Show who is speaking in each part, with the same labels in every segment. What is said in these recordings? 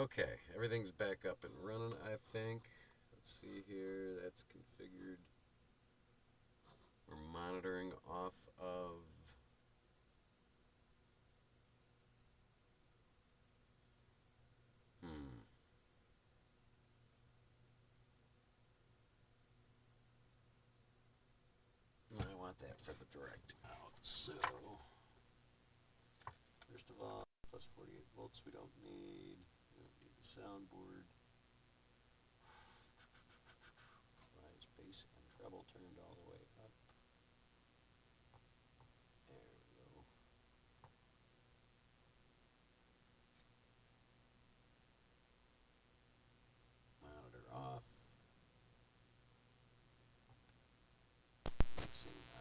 Speaker 1: Okay, everything's back up and running, I think. Let's see here. That's configured. We're monitoring off of. Hmm. I want that for the direct out. So, first of all, plus 48 volts we don't need. We don't need the soundboard. Why is bass and treble turned all the way up? There we go. Monitor off. Mixing on.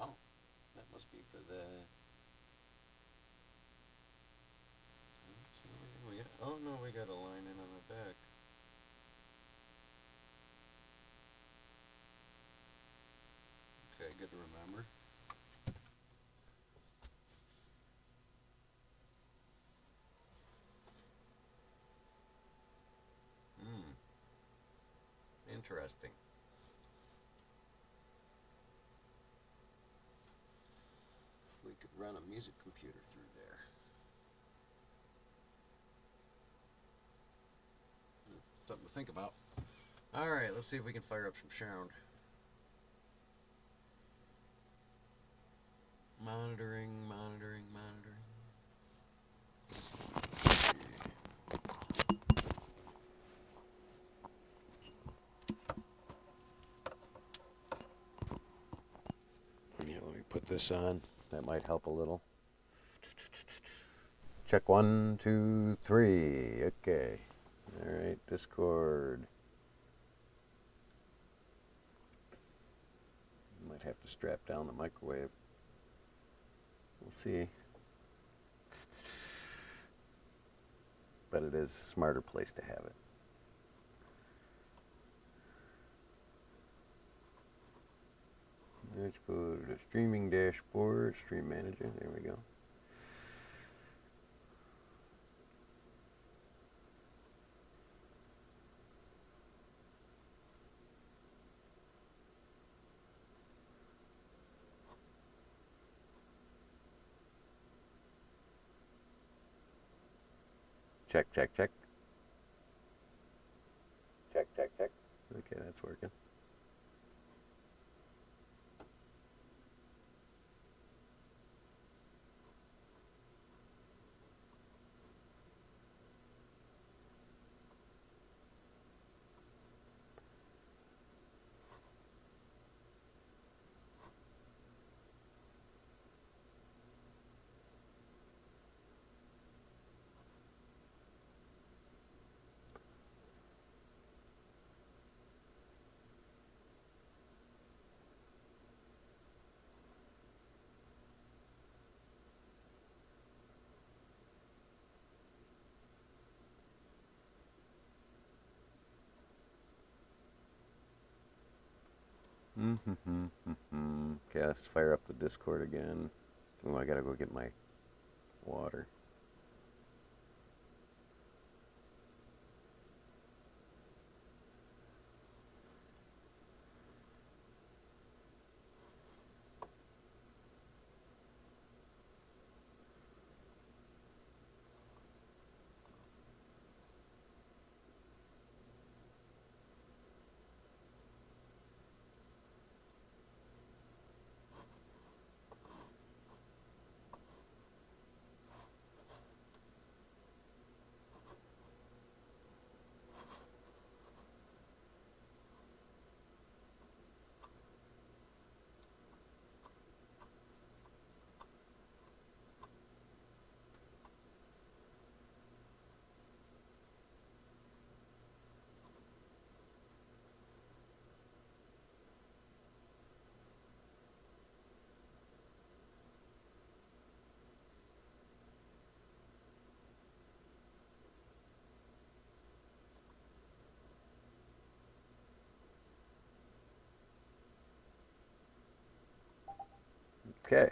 Speaker 1: Oh, that must be for the. Oh no, we got a line in on the back. Okay, good to remember. Hmm, interesting. We could run a music computer through there. Something to think about. All right, let's see if we can fire up some sound. Monitoring, monitoring, monitoring. Yeah, let me put this on. That might help a little. Check 1, 2, 3. Okay. All right, Discord. Might have to strap down the microwave. We'll see. But it is a smarter place to have it. Let's go to the streaming dashboard, stream manager. There we go. Check, check, check. Check, check, check. Okay, that's working. Okay, let's fire up the Discord again. Oh, I gotta go get my water. Okay.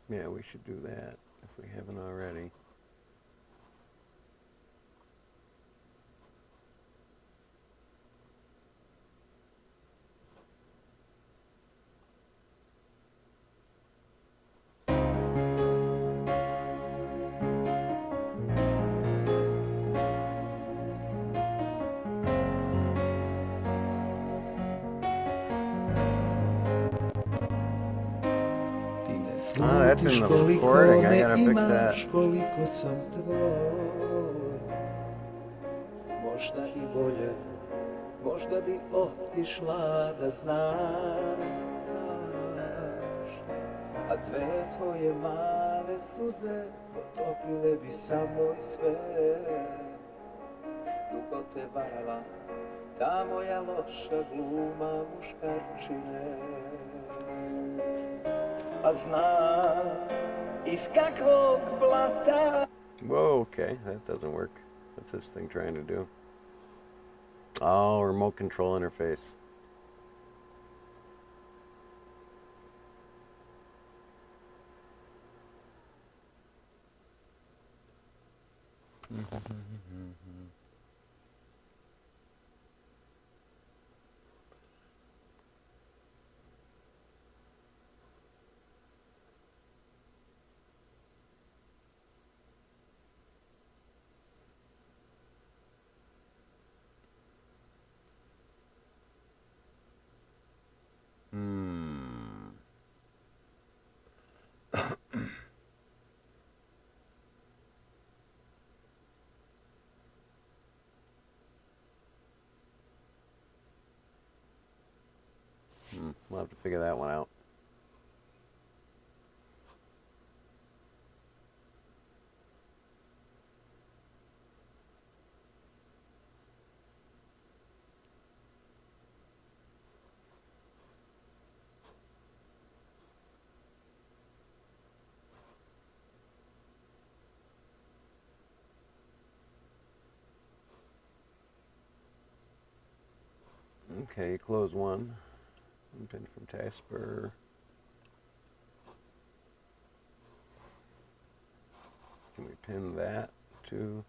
Speaker 1: Yeah, we should do that if we haven't already. Oh, that's in the recording. I gotta fix that.
Speaker 2: Koliko sam tvoj, možda i bolje, možda bi otišla da znaš, a dve tvoje male suze potopile bi samo i sve. Dugo te varala ta moja loša gluma muškarčine, a znam iz kakvog blata.
Speaker 1: Whoa, okay, that doesn't work. What's this thing trying to do? Oh, remote control interface. We'll have to figure that one out. Okay, close one. Pin from taskbar. Can we pin that too?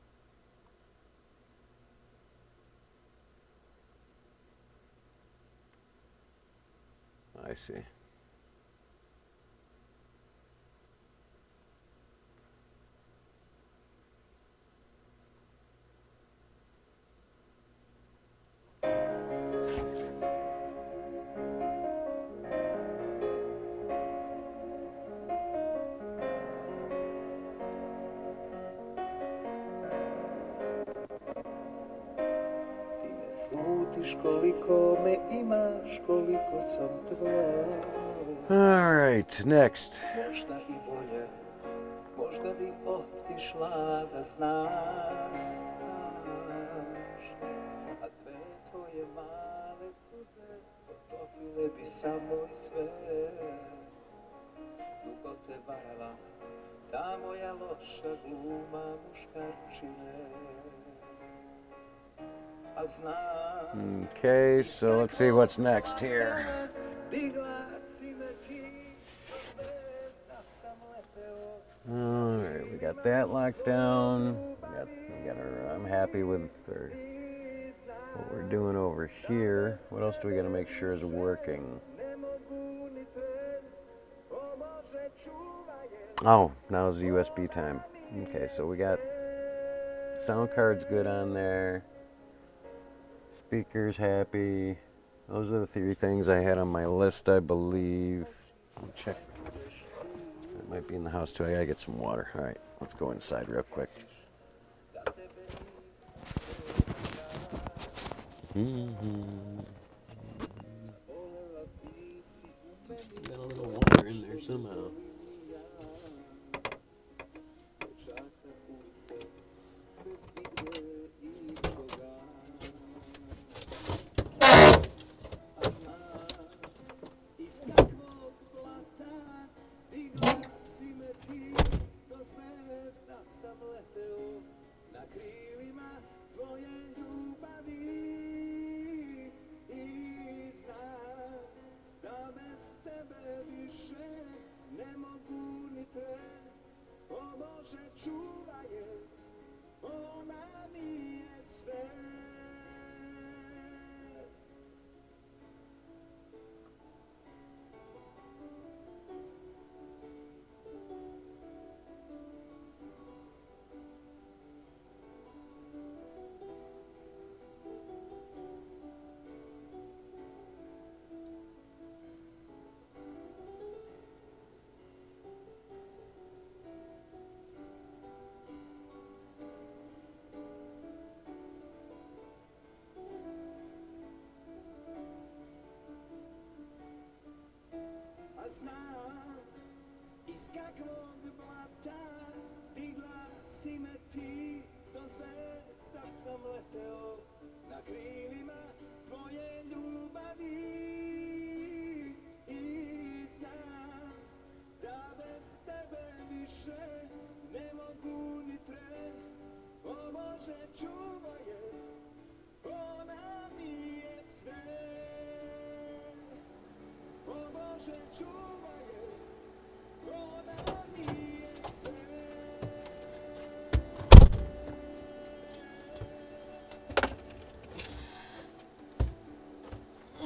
Speaker 1: I see.
Speaker 2: Koliko me imaš, koliko sam tvoj.
Speaker 1: All right, next.
Speaker 2: Možda i bolje, možda bi otišla da znaš, a dve tvoje male suze potopile bi samo i sve. Dugo te varala ta moja loša gluma muškarčine.
Speaker 1: Okay, so let's see what's next here. All right, we got that locked down. I'm happy with what we're doing over here. What else do we got to make sure is working? Oh, now's the USB time. Okay, so we got sound card's good on there. Speaker's happy. Those are the three things I had on my list, I believe. Let me check. might be in the house too. I gotta get some water. All right, let's go inside real quick. Still got a little water in there somehow.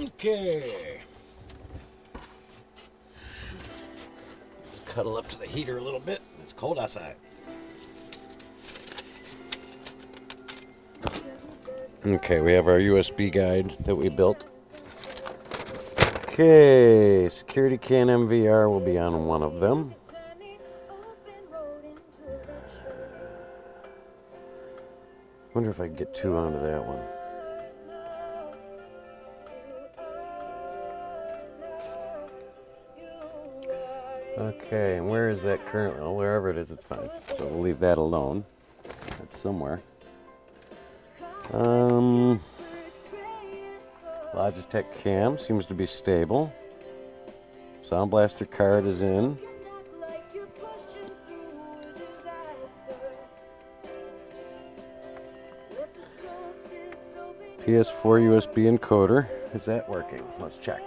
Speaker 1: Okay. Let's cuddle up to the heater a little bit. It's cold outside. Okay, we have our USB guide that we built. Okay, security can MVR will be on one of them. Wonder if I can get two onto that one. Okay, and where is that currently? Well, wherever it is, it's fine. So we'll leave that alone. It's somewhere. Logitech cam seems to be stable. Sound Blaster card is in. PS4 USB encoder. Is that working? Let's check.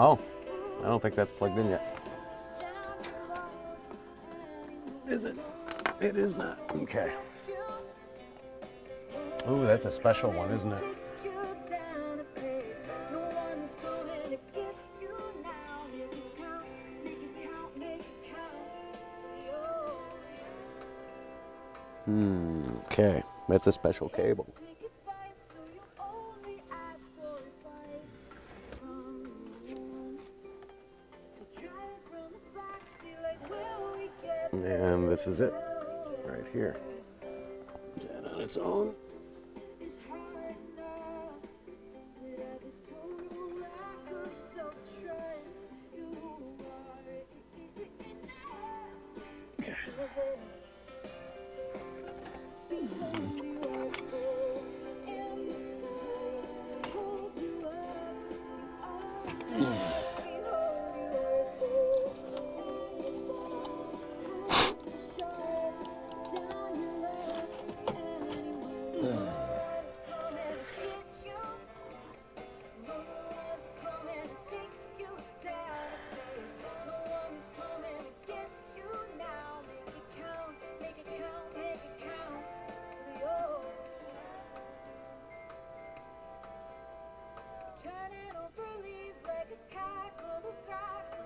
Speaker 1: Oh, I don't think that's plugged in yet. Is it? It is not. Okay. Ooh, that's a special one, isn't it? Okay. That's a special cable. And this is it, right here. Is that on its own? Okay.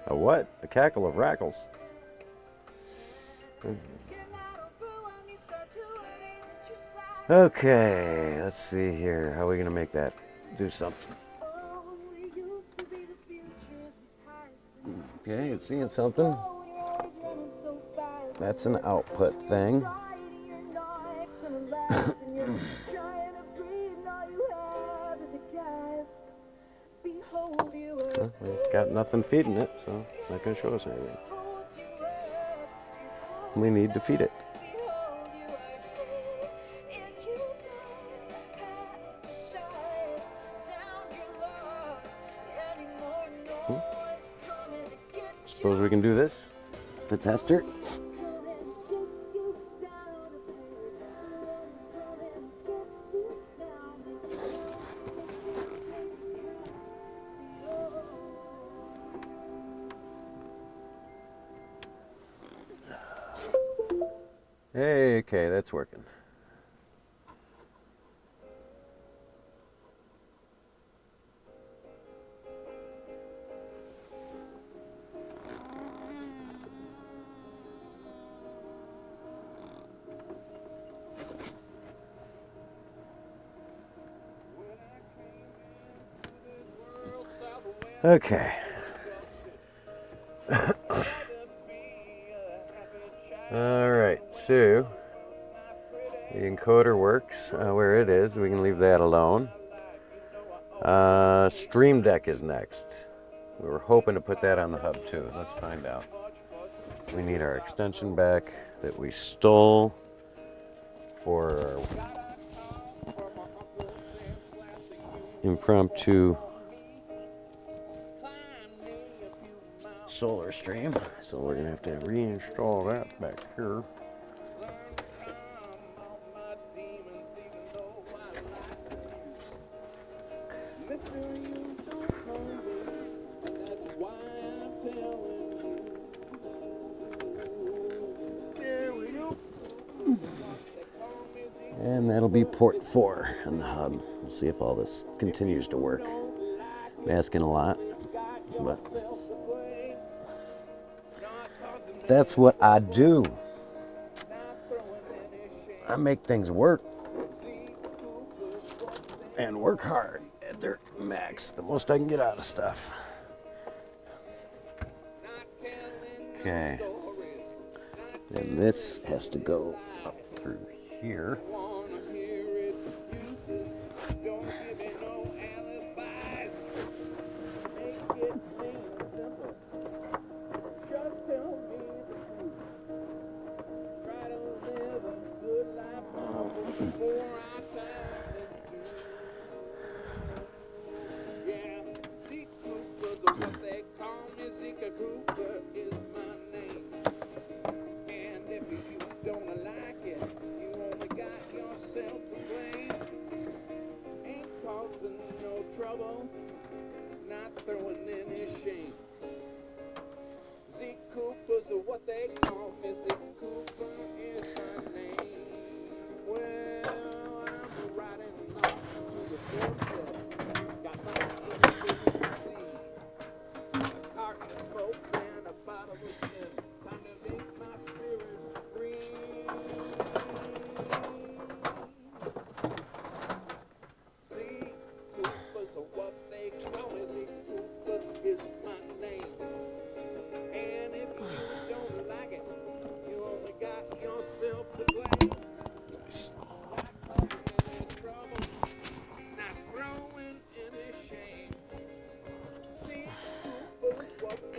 Speaker 1: A what? A cackle of rackles. Okay, let's see here. How are we gonna make that do something? Okay, it's seeing something. That's an output thing. Well, we've got nothing feeding it, so it's not going to show us anything. We need to feed it. Suppose we can do this? The tester? Hey, okay, that's working. Okay. All right, so the encoder works where it is. We can leave that alone. Stream Deck is next. We were hoping to put that on the hub too. Let's find out. We need our extension back that we stole for our impromptu solar stream. So we're gonna have to reinstall that back here. And that'll be port 4 on the hub. We'll see if all this continues to work. I'm asking a lot, but that's what I do. I make things work and work hard at their max, the most I can get out of stuff. Okay, and this has to go up through here.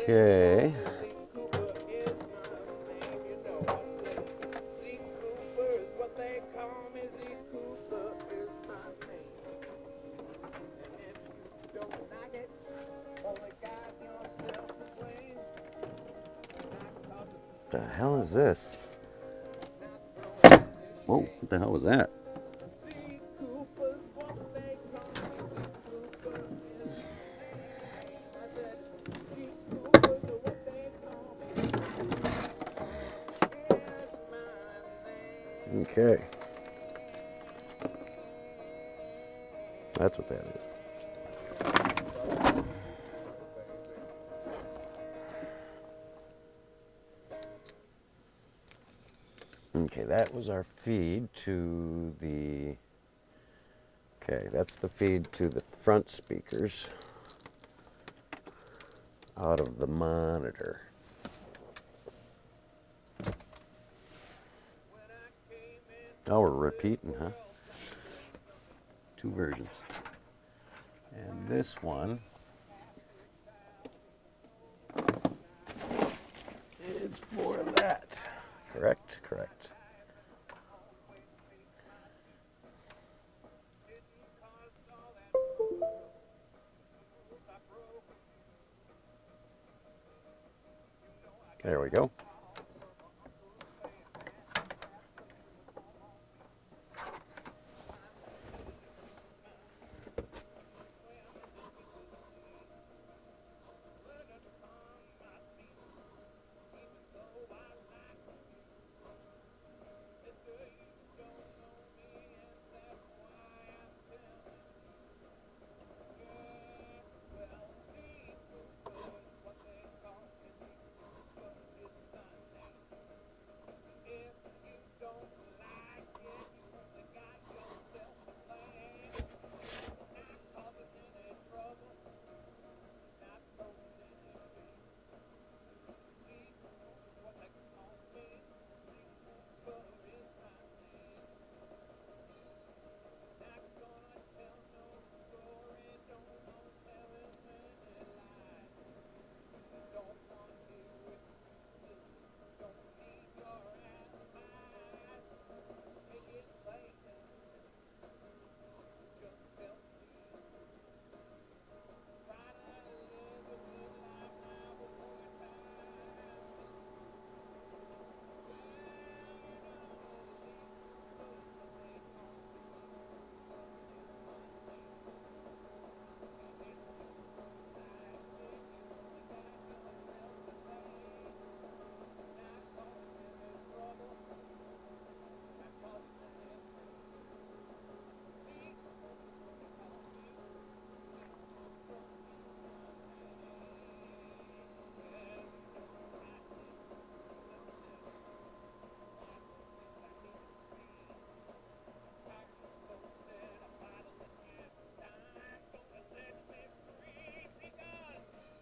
Speaker 1: Okay. What the hell is this? Whoa, what the hell was that? Okay. That's what that is. Okay, that was our feed to the... Okay, that's the feed to the front speakers out of the monitor. Oh, we're repeating, huh? Two versions. And this one is for that. Correct? Correct. There we go.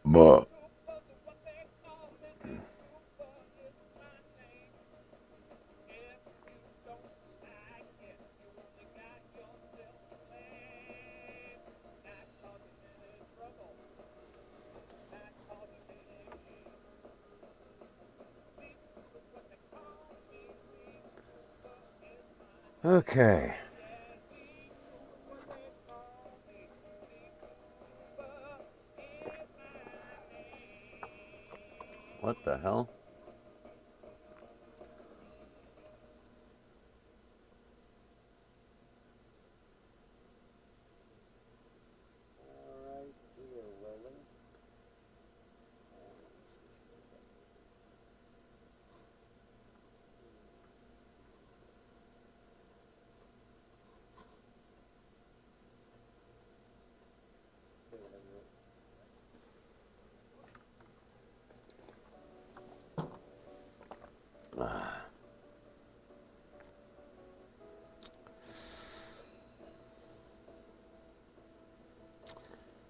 Speaker 1: Buh. Okay. What the hell?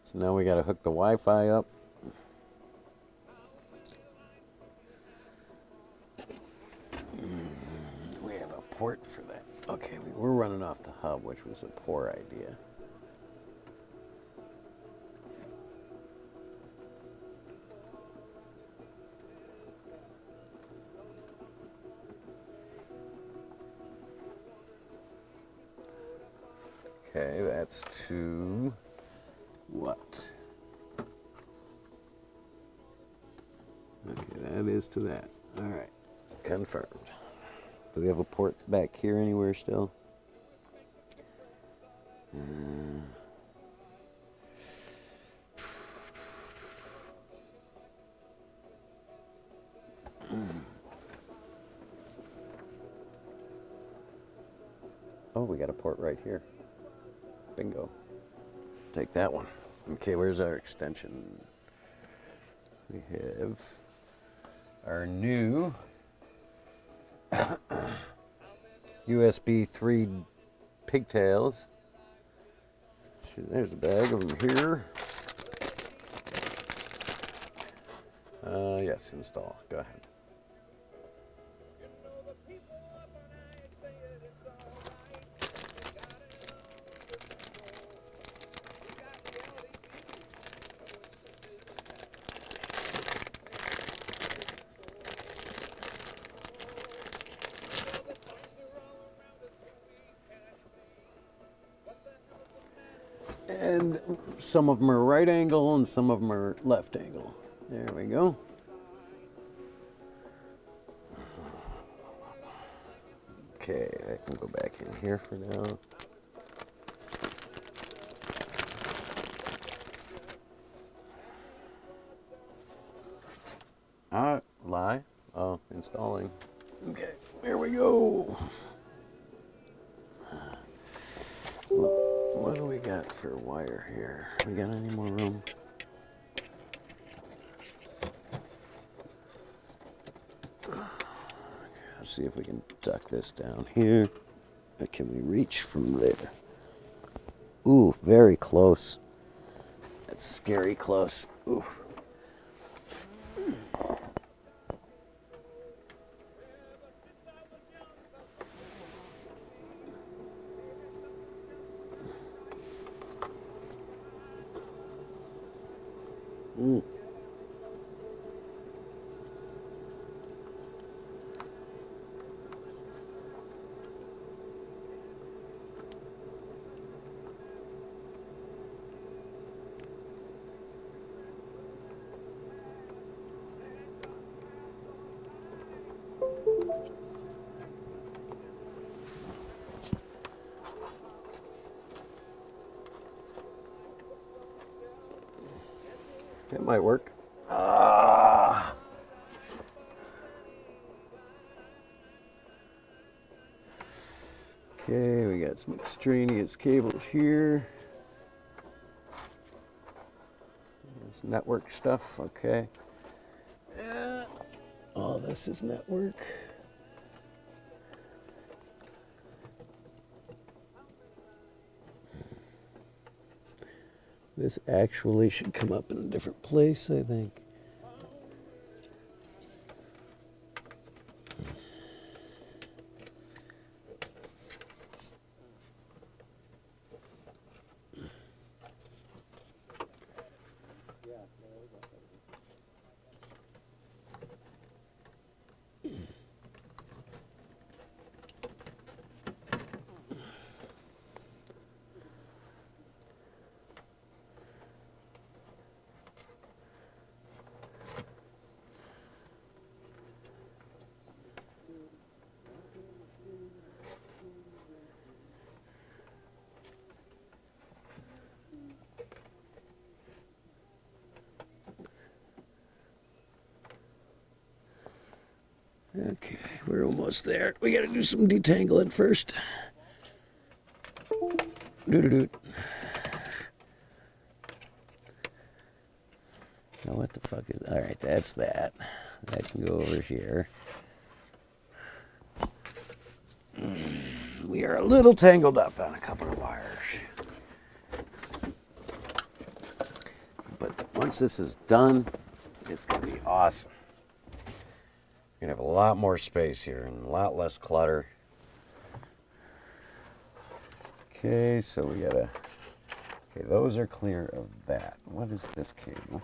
Speaker 1: So now we got to hook the Wi-Fi up. We have a port for that. Okay, we're running off the hub, which was a poor idea. Okay, that's to what? Okay, that is to that. All right, confirmed. Do we have a port back here anywhere still? Oh, we got a port right here. Bingo. Take that one. Okay, where's our extension? We have our new USB 3 pigtails. There's a bag over here. Yes, install. Go ahead. And some of them are right angle and some of them are left angle. There we go. Okay, I can go back in here for now. Lie. Oh, installing. Okay, here we go. What do we got for wire here? We got any more room? Let's see if we can duck this down here. Can we reach from there? Ooh, very close. That's scary close. Ooh. That might work. Ah. Okay, we got some extraneous cables here. This network stuff, okay. Oh, this is network. This actually should come up in a different place, I think. Okay, we're almost there. We gotta do some detangling first. Doo-doo-doo. Now what the fuck is... Alright, that's that. That can go over here. We are a little tangled up on a couple of wires. But once this is done, it's gonna be awesome. You're gonna have a lot more space here and a lot less clutter. Okay, so we gotta... Okay, those are clear of that. What is this cable?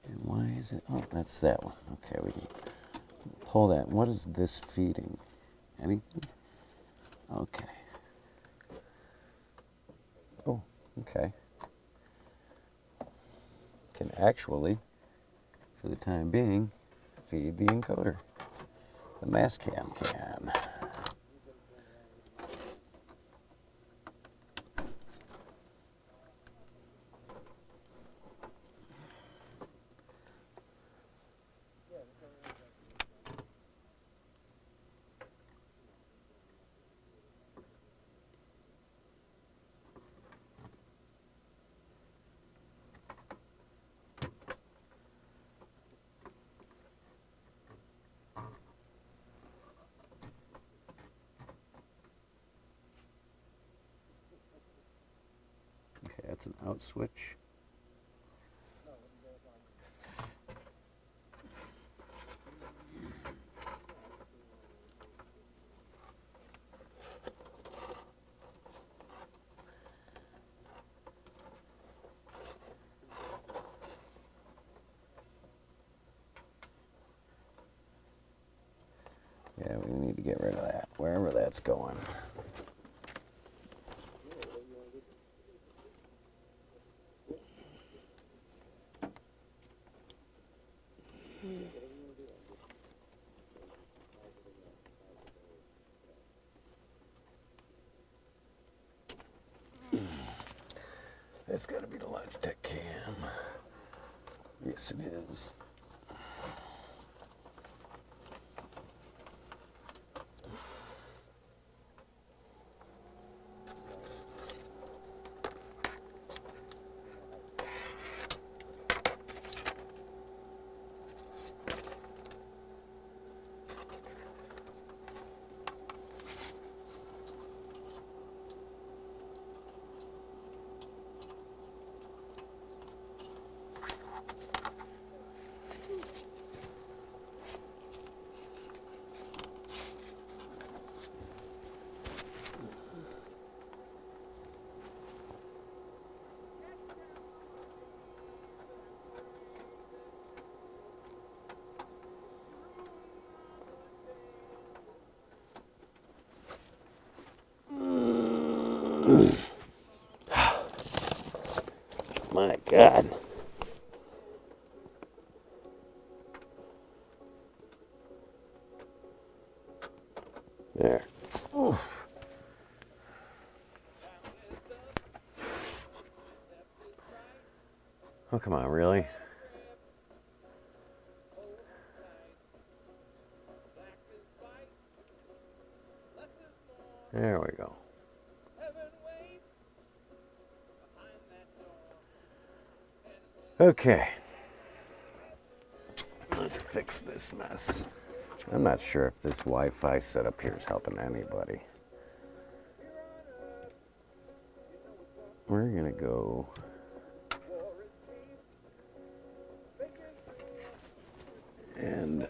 Speaker 1: And why is it... Oh, that's that one. Okay, we can pull that. What is this feeding? Anything? Okay. Oh, okay. Can actually, for the time being, feed the encoder. The mass cam can. That's an out switch. Yeah, we need to get rid of that, wherever that's going. That's got to be the Logitech cam. Yes, it is. My God. There. Oof. Oh, come on, really? There we go. Okay. Let's fix this mess. I'm not sure if this Wi-Fi setup here is helping anybody. We're gonna go and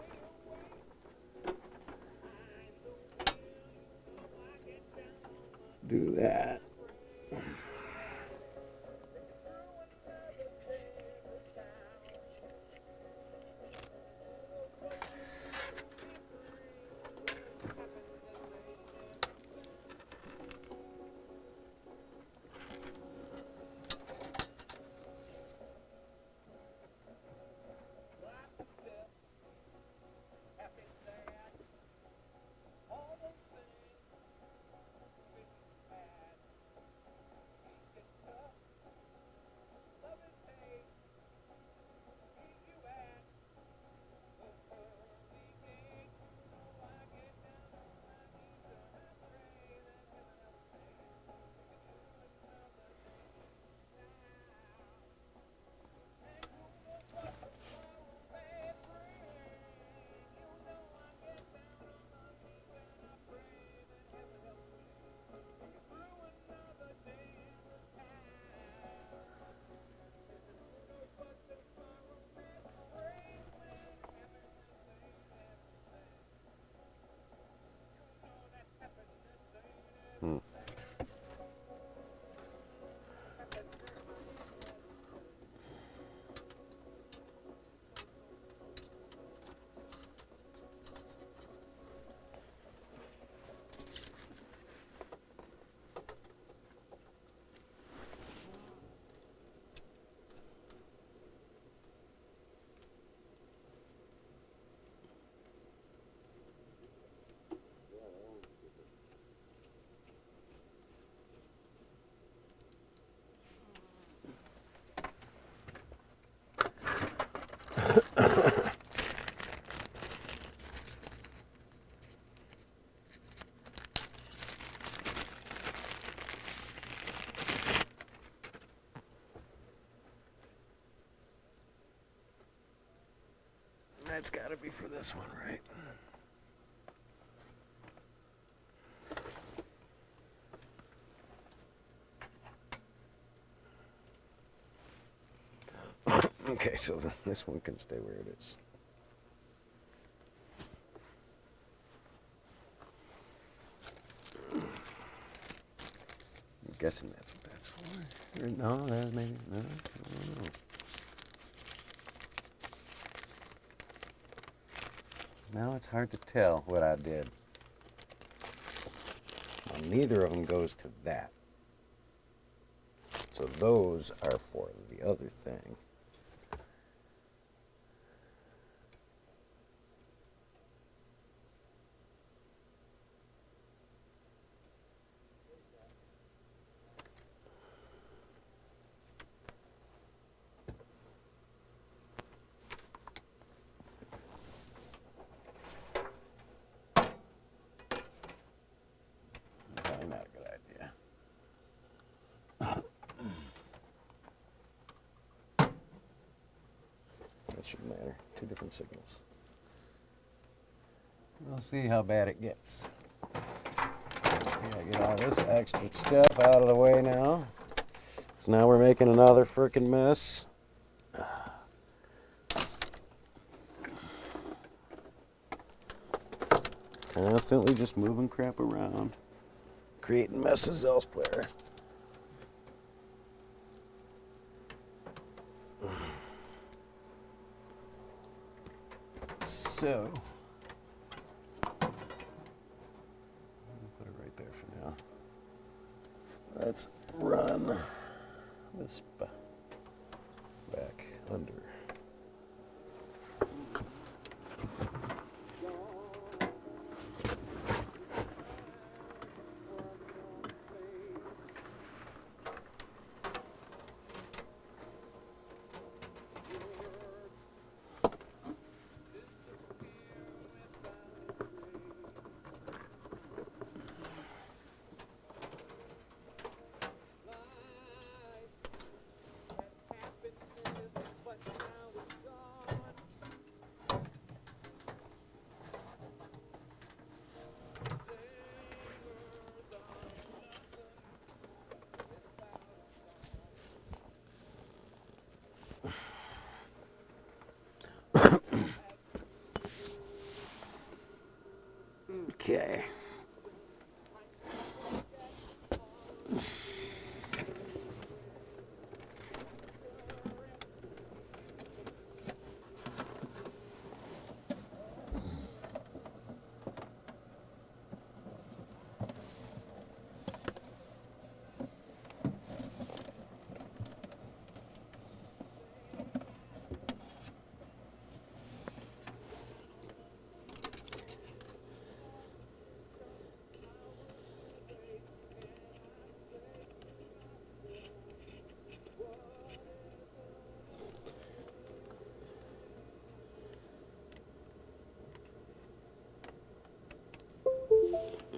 Speaker 1: do that. That's got to be for this one, right? Okay, so this one can stay where it is. I'm guessing that's what that's for. Or no, that's maybe, no, I don't know. Now it's hard to tell what I did. Well, neither of them goes to that. So those are for the other thing. Probably not a good idea. That shouldn't matter. Two different signals. We'll see how bad it gets. Get all this extra stuff out of the way now. So now we're making another frickin' mess. Constantly just moving crap around, creating messes elsewhere. So, put it right there for now. Let's run this back under. Okay.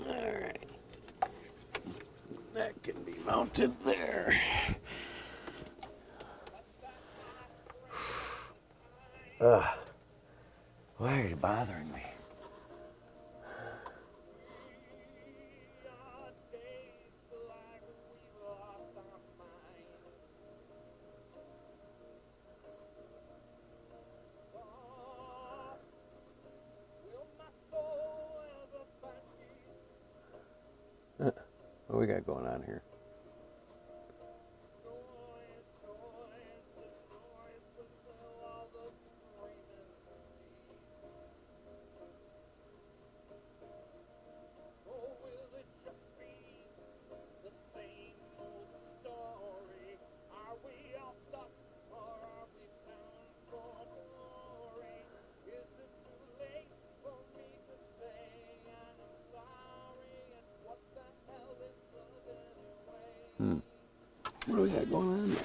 Speaker 1: Alright. That can be mounted there. Why are you bothering me? What we got going on here? What do we got going on there?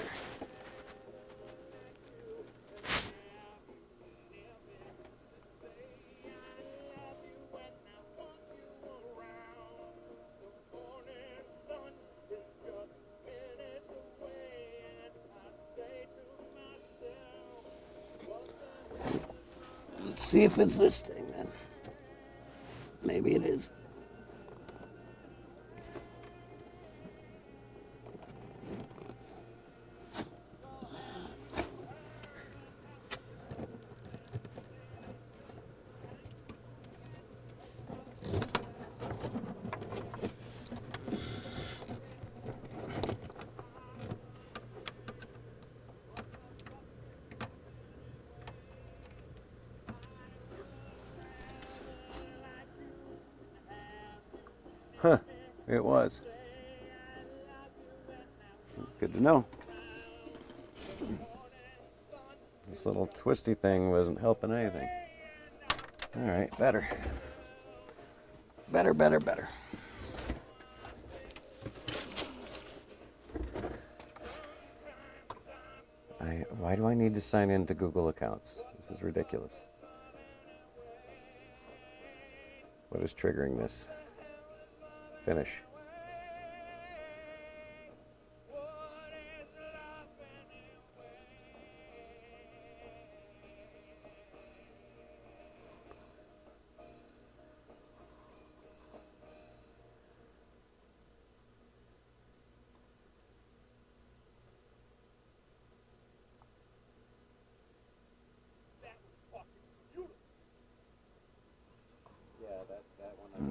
Speaker 1: Let's see if it's this thing then. Maybe it is. Huh, it was. Good to know. This little twisty thing wasn't helping anything. All right, better. Better, better, better. Why do I need to sign into Google accounts? This is ridiculous. What is triggering this? Finish.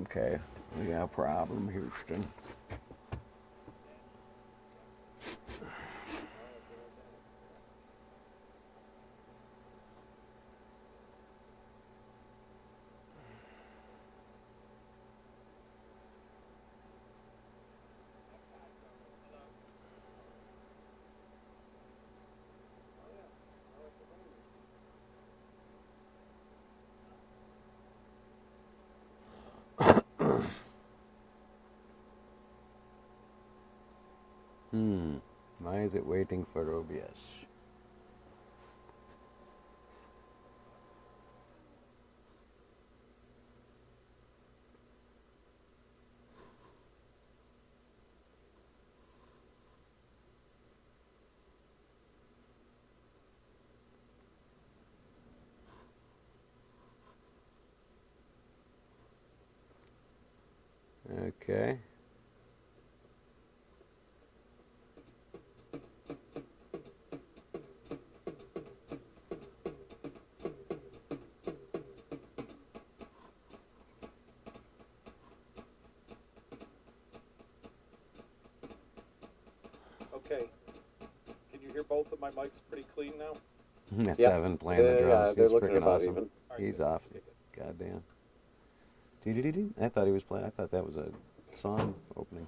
Speaker 1: Okay, we got a problem, Houston. Why is it waiting for OBS? Okay.
Speaker 2: Okay. Can you hear both of my mics pretty clean now?
Speaker 1: That's
Speaker 3: Yeah.
Speaker 1: Evan playing the
Speaker 3: Yeah,
Speaker 1: drums.
Speaker 3: they're
Speaker 1: He's
Speaker 3: looking
Speaker 1: freaking
Speaker 3: about
Speaker 1: awesome.
Speaker 3: even.
Speaker 1: He's off. Goddamn. Dee-dee-dee-dee. I thought he was playing. I thought that was a song opening.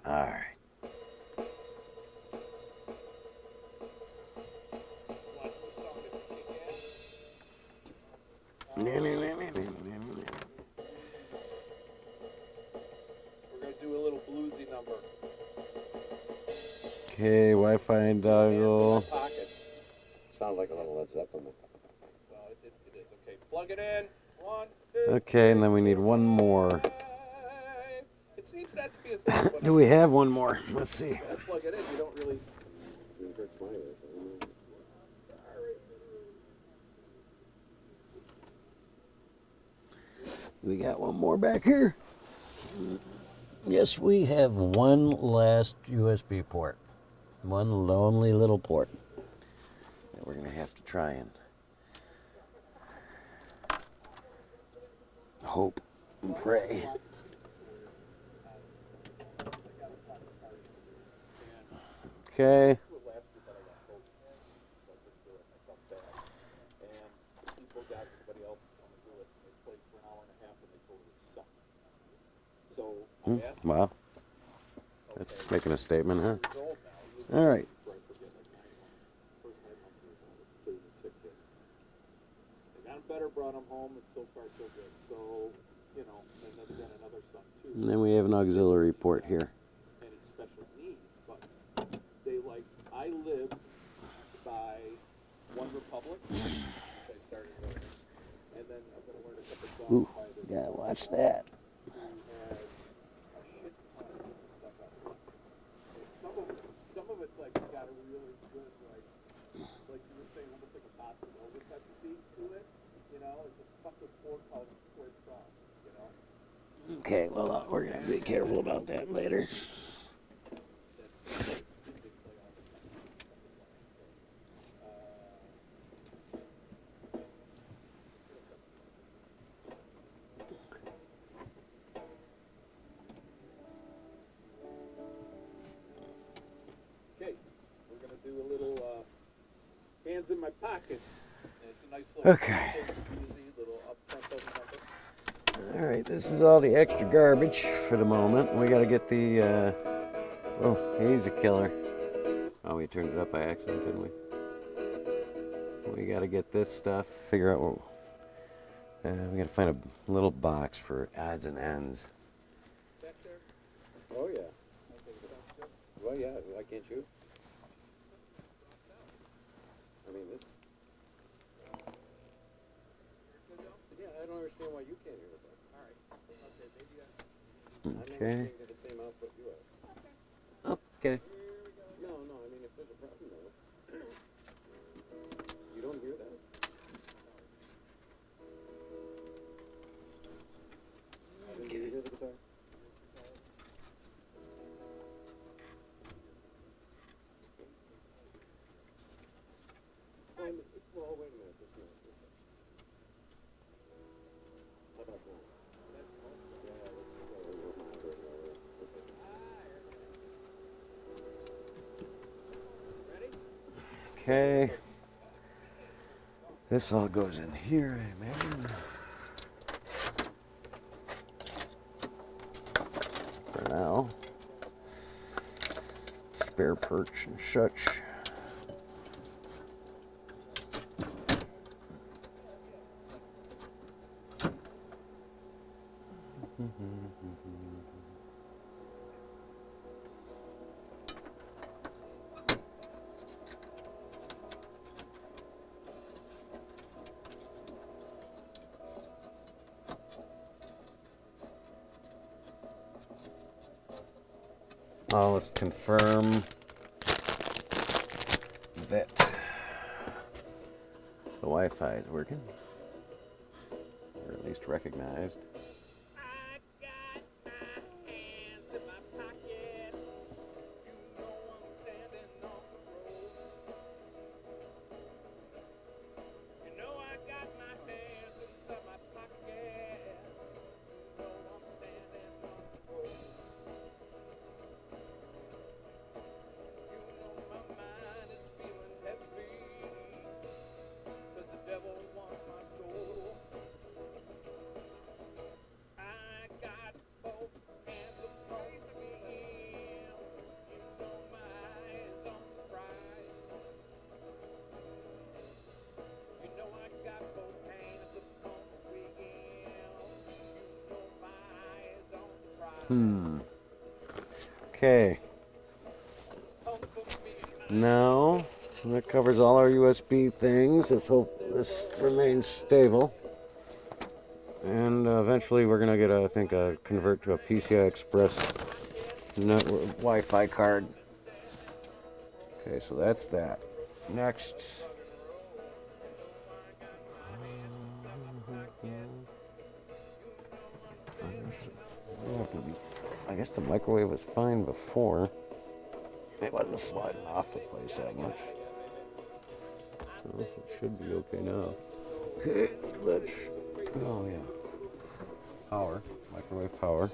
Speaker 1: All right.
Speaker 2: We're going to do a little bluesy number.
Speaker 1: Okay, Wi-Fi and
Speaker 2: Hands in
Speaker 1: dongle.
Speaker 2: my pocket.
Speaker 3: Sounds like a little Led Zeppelin.
Speaker 2: Well, it is. Okay, plug it in. 1, 2,
Speaker 1: Okay, and then we need one more.
Speaker 2: It seems not to be as loud when
Speaker 1: Do we have one more? Let's see.
Speaker 2: I plug it in. You don't really...
Speaker 1: We got one more back here. Yes, we have one last USB port. One lonely little port that we're going to have to try and hope and pray. Okay.
Speaker 2: People got somebody else to come and do it. They played for an hour and a half and they totally sucked. So I asked
Speaker 1: Wow. That's making a statement, huh?
Speaker 2: years old now. He was
Speaker 1: All right.
Speaker 2: right for getting like 9 months. First 9 months he was on it. So he was a sick kid. They got him better, brought him home, and so far so good. So, you know, and then they got another son too.
Speaker 1: And then we have an auxiliary port here.
Speaker 2: Any special needs, but they like, I lived by One Republic, which I started learning, and then I'm going to learn a couple songs
Speaker 1: Ooh,
Speaker 2: by this
Speaker 1: gotta watch that.
Speaker 2: who has a shit ton of different stuff out there. And some of it's like got a really good, like you were saying, almost like a bossa nova type of beat to it, you know, it's a fucking four-chord song, you know.
Speaker 1: Okay, well, we're going to be careful about that later.
Speaker 2: Okay, we're gonna do a little hands in my pockets. And as soon nice little
Speaker 1: Okay.
Speaker 2: jacuzzi, little up tempo tempo.
Speaker 1: All right, this is all the extra garbage for the moment. We got to get the. Oh, he's a killer. Oh, we turned it up by accident, didn't we? We got to get this stuff. Figure out what. We got to find a little box for odds and ends.
Speaker 2: Back there.
Speaker 3: Oh, yeah. Well, yeah, why can't you? I mean, this. Yeah, I don't understand why you can't hear it.
Speaker 2: All right. Okay, maybe I.
Speaker 3: I'm not
Speaker 1: Okay.
Speaker 3: listening to the same output you are.
Speaker 1: Okay.
Speaker 3: No, I mean, if there's a problem, though. You don't hear that? Did you hear the guitar? Well, wait a minute. Just a minute. How about now? Yeah, let's go.
Speaker 1: Okay. This all goes in here, I imagine. For now. Spare perch and such. Oh, let's confirm that the Wi-Fi is working, or at least recognized.
Speaker 2: I got my hands in my pocket. You know I'm standing on the road. You know I got my hands inside my pockets. You know I'm standing on the road. You know my mind is feeling heavy, 'cause the devil wants my soul. I got both hands upon the wheel. You know my eyes on the prize. You know I got both hands upon the wheel. You know my eyes on the prize.
Speaker 1: Okay.
Speaker 2: Come for me,
Speaker 1: Now that covers all our USB things. Let's hope this remains stable. And eventually we're gonna get, I think, a convert to a PCI Express network Wi-Fi card. Okay, so that's that. Next. I guess the microwave was fine before. It wasn't sliding off the place that much. So it should be okay now. Okay, let's. Oh yeah. Power. Microwave power.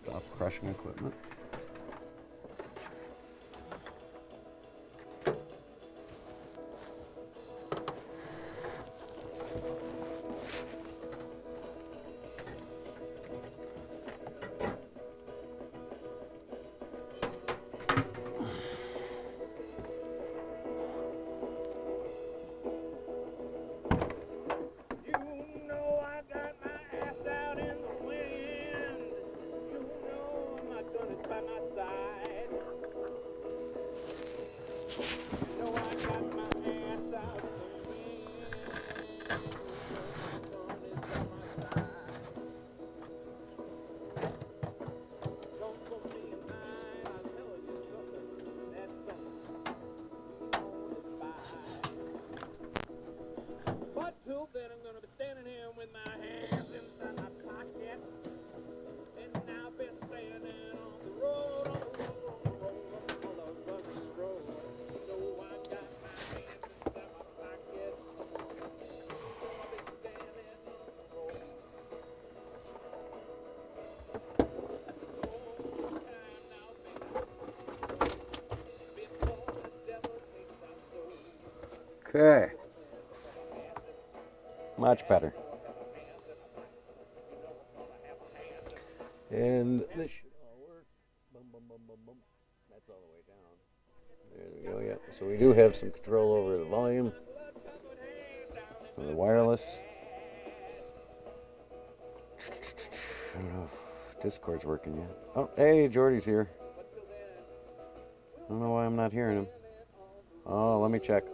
Speaker 1: Stop crushing equipment.
Speaker 2: You know I got my ass out in the wind. You know my gun is by my side. You know I got my ass out in the wind. You know my gun is by my side. Don't go being mine, I'll tell you something. That's something you won't buy. But till then, I'm gonna be standing here with my hands inside my pockets, and I'll be standing on the road, on the road, on the road, on the road, on the road. You know I got
Speaker 1: Okay. Much better. And this should all work. Bum, bum, bum, bum, bum. That's all the way down. There we go, yeah. So we do have some control over the volume of the wireless. I don't know if Discord's working yet. Oh, hey, Jordy's here. I don't know why I'm not hearing him. Oh, let me check.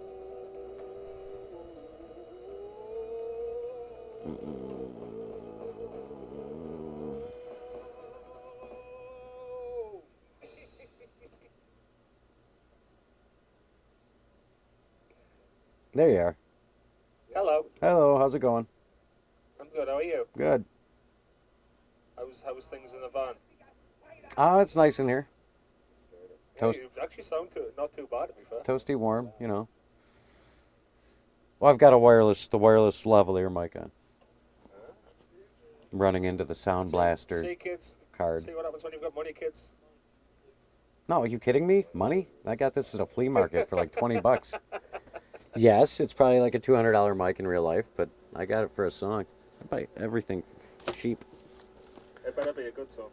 Speaker 1: There you are.
Speaker 2: Hello.
Speaker 1: Hello, how's it going?
Speaker 2: I'm good. How are you?
Speaker 1: Good.
Speaker 2: How was things in the van?
Speaker 1: Ah, it's nice in here. Toast,
Speaker 2: You actually sound not too bad, to be fair.
Speaker 1: toasty warm, you know. Well, I've got the wireless lavalier mic on. Running into the Sound Blaster
Speaker 2: See, kids.
Speaker 1: card.
Speaker 2: See what happens when you've got money, kids.
Speaker 1: No, are you kidding me? Money? I got this at a flea market for like 20 bucks. Yes, it's probably like a $200 mic in real life, but I got it for a song. I buy everything cheap.
Speaker 2: It better be a good song.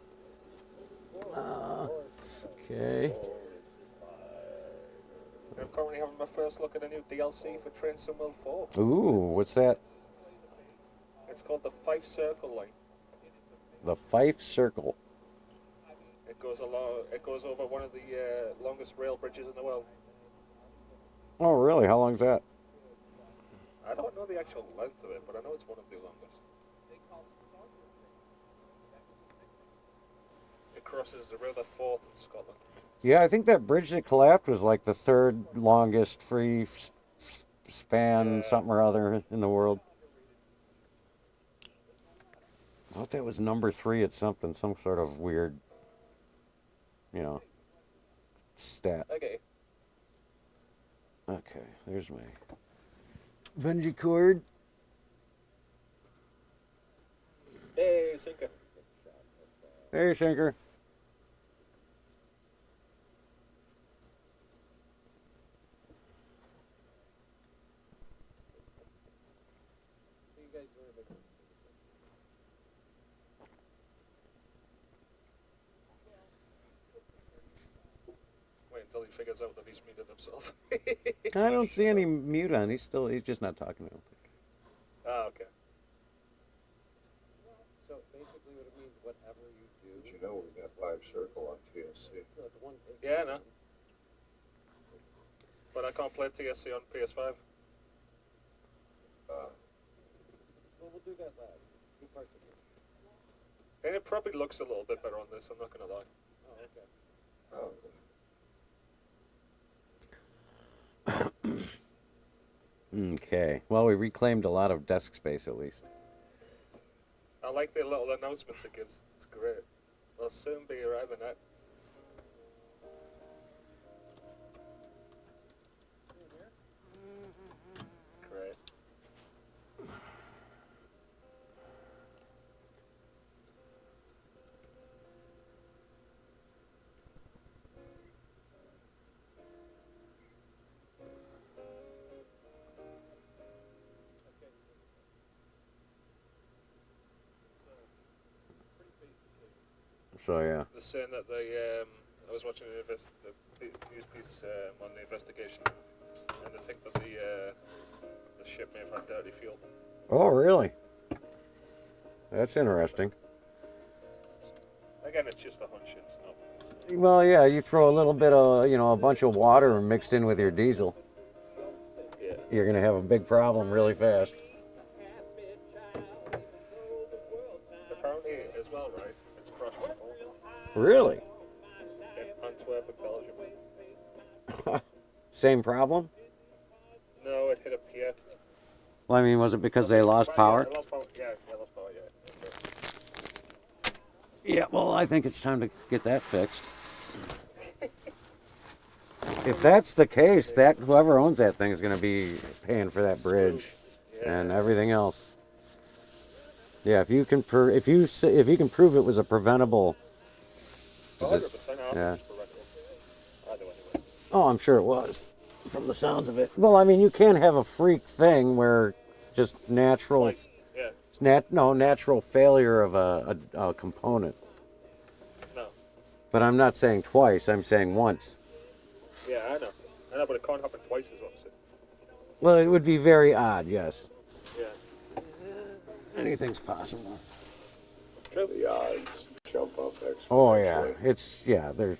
Speaker 1: Okay.
Speaker 2: I'm currently having my first look at a new DLC for Train Sim World 4.
Speaker 1: Ooh, what's that?
Speaker 2: It's called the Fife Circle Line.
Speaker 1: The Fife Circle.
Speaker 2: It goes over one of the longest rail bridges in the world.
Speaker 1: Oh, really? How long's that?
Speaker 2: I don't know the actual length of it, but I know it's one of the longest. It crosses the River Forth in Scotland.
Speaker 1: Yeah, I think that bridge that collapsed was like the third longest free span something or other in the world. I thought that was number 3 at something, some sort of weird, stat.
Speaker 2: Okay.
Speaker 1: Okay, there's my Benji cord.
Speaker 2: Hey, Sinker.
Speaker 1: Hey, Shinker.
Speaker 2: Wait until he figures out that he's muted himself.
Speaker 1: I don't see any mute on. He's just not talking, I don't think.
Speaker 2: Ah, okay.
Speaker 4: So basically what it means, whatever you do.
Speaker 3: But you know we've got Live Circle on TSC.
Speaker 4: So it's one take.
Speaker 2: Yeah, I know. But I can't play TSC on PS5.
Speaker 4: Well, we'll do that last. Two parts of it.
Speaker 2: And it probably looks a little bit better on this, I'm not gonna lie.
Speaker 4: Oh, okay.
Speaker 3: Oh,
Speaker 1: Okay. Well, we reclaimed a lot of desk space at least.
Speaker 2: I like the little announcements it gives. It's great. They'll soon be arriving at. Great.
Speaker 1: So, yeah.
Speaker 2: They're saying that I was watching the news piece on the investigation, and they think that the ship may have had dirty fuel.
Speaker 1: Oh, really? That's interesting.
Speaker 2: Again, it's just a hunch, it's not.
Speaker 1: Well, yeah, you throw a little bit of, a bunch of water mixed in with your diesel.
Speaker 2: Yeah.
Speaker 1: You're going to have a big problem really fast.
Speaker 2: Apparently, as well, right? It's crashed before.
Speaker 1: Really?
Speaker 2: In Antwerp, Belgium.
Speaker 1: Same problem?
Speaker 2: No, it hit a pier.
Speaker 1: Well, I mean, was it because they lost power?
Speaker 2: Yeah, lost power. Yeah, lost power. Yeah.
Speaker 1: Yeah, well, I think it's time to get that fixed. If that's the case, that whoever owns that thing is going to be paying for that bridge and everything else. Yeah, if you can if you can prove it was a preventable.
Speaker 2: 100%.
Speaker 1: Yeah.
Speaker 2: I do anyway.
Speaker 1: Oh, I'm sure it was. from the sounds of it. Well, I mean, you can't have a freak thing where just natural,
Speaker 2: Twice. Yeah.
Speaker 1: natural failure of a component.
Speaker 2: No.
Speaker 1: But I'm not saying twice. I'm saying once.
Speaker 2: Yeah, I know. I know, but it can't happen twice, is what I'm saying.
Speaker 1: Well, it would be very odd. Yes.
Speaker 2: Yeah.
Speaker 1: Anything's possible.
Speaker 2: True.
Speaker 3: The odds jump up exponentially.
Speaker 1: Oh yeah, there.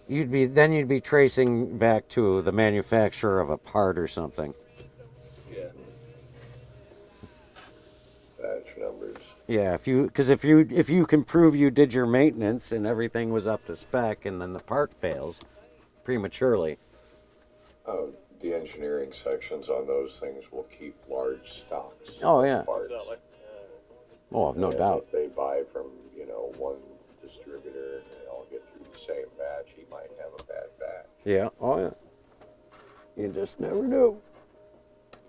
Speaker 1: You'd be tracing back to the manufacturer of a part or something.
Speaker 2: Yeah.
Speaker 3: Batch numbers.
Speaker 1: Yeah, if you can prove you did your maintenance and everything was up to spec, and then the part fails prematurely.
Speaker 3: Oh, the engineering sections on those things will keep large stocks.
Speaker 1: Oh,
Speaker 3: of
Speaker 1: yeah.
Speaker 3: Parts.
Speaker 2: Exactly.
Speaker 1: Oh, no
Speaker 3: And
Speaker 1: doubt.
Speaker 3: if they buy from, one distributor and they all get through the same batch, he might have a bad batch.
Speaker 1: Yeah. Oh yeah. You just never know.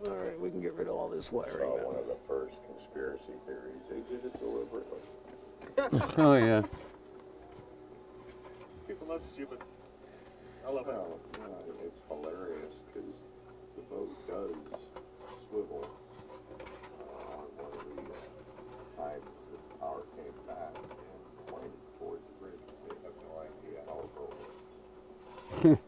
Speaker 1: All right, we can get rid of all this wiring
Speaker 3: Saw
Speaker 1: now.
Speaker 3: one of the first conspiracy theories. They did it deliberately.
Speaker 1: Oh yeah.
Speaker 2: People are stupid. I love it.
Speaker 3: Well, it's hilarious because the boat does swivel on one of the times that the power came back and pointed towards the bridge. They have no idea how a boat works. If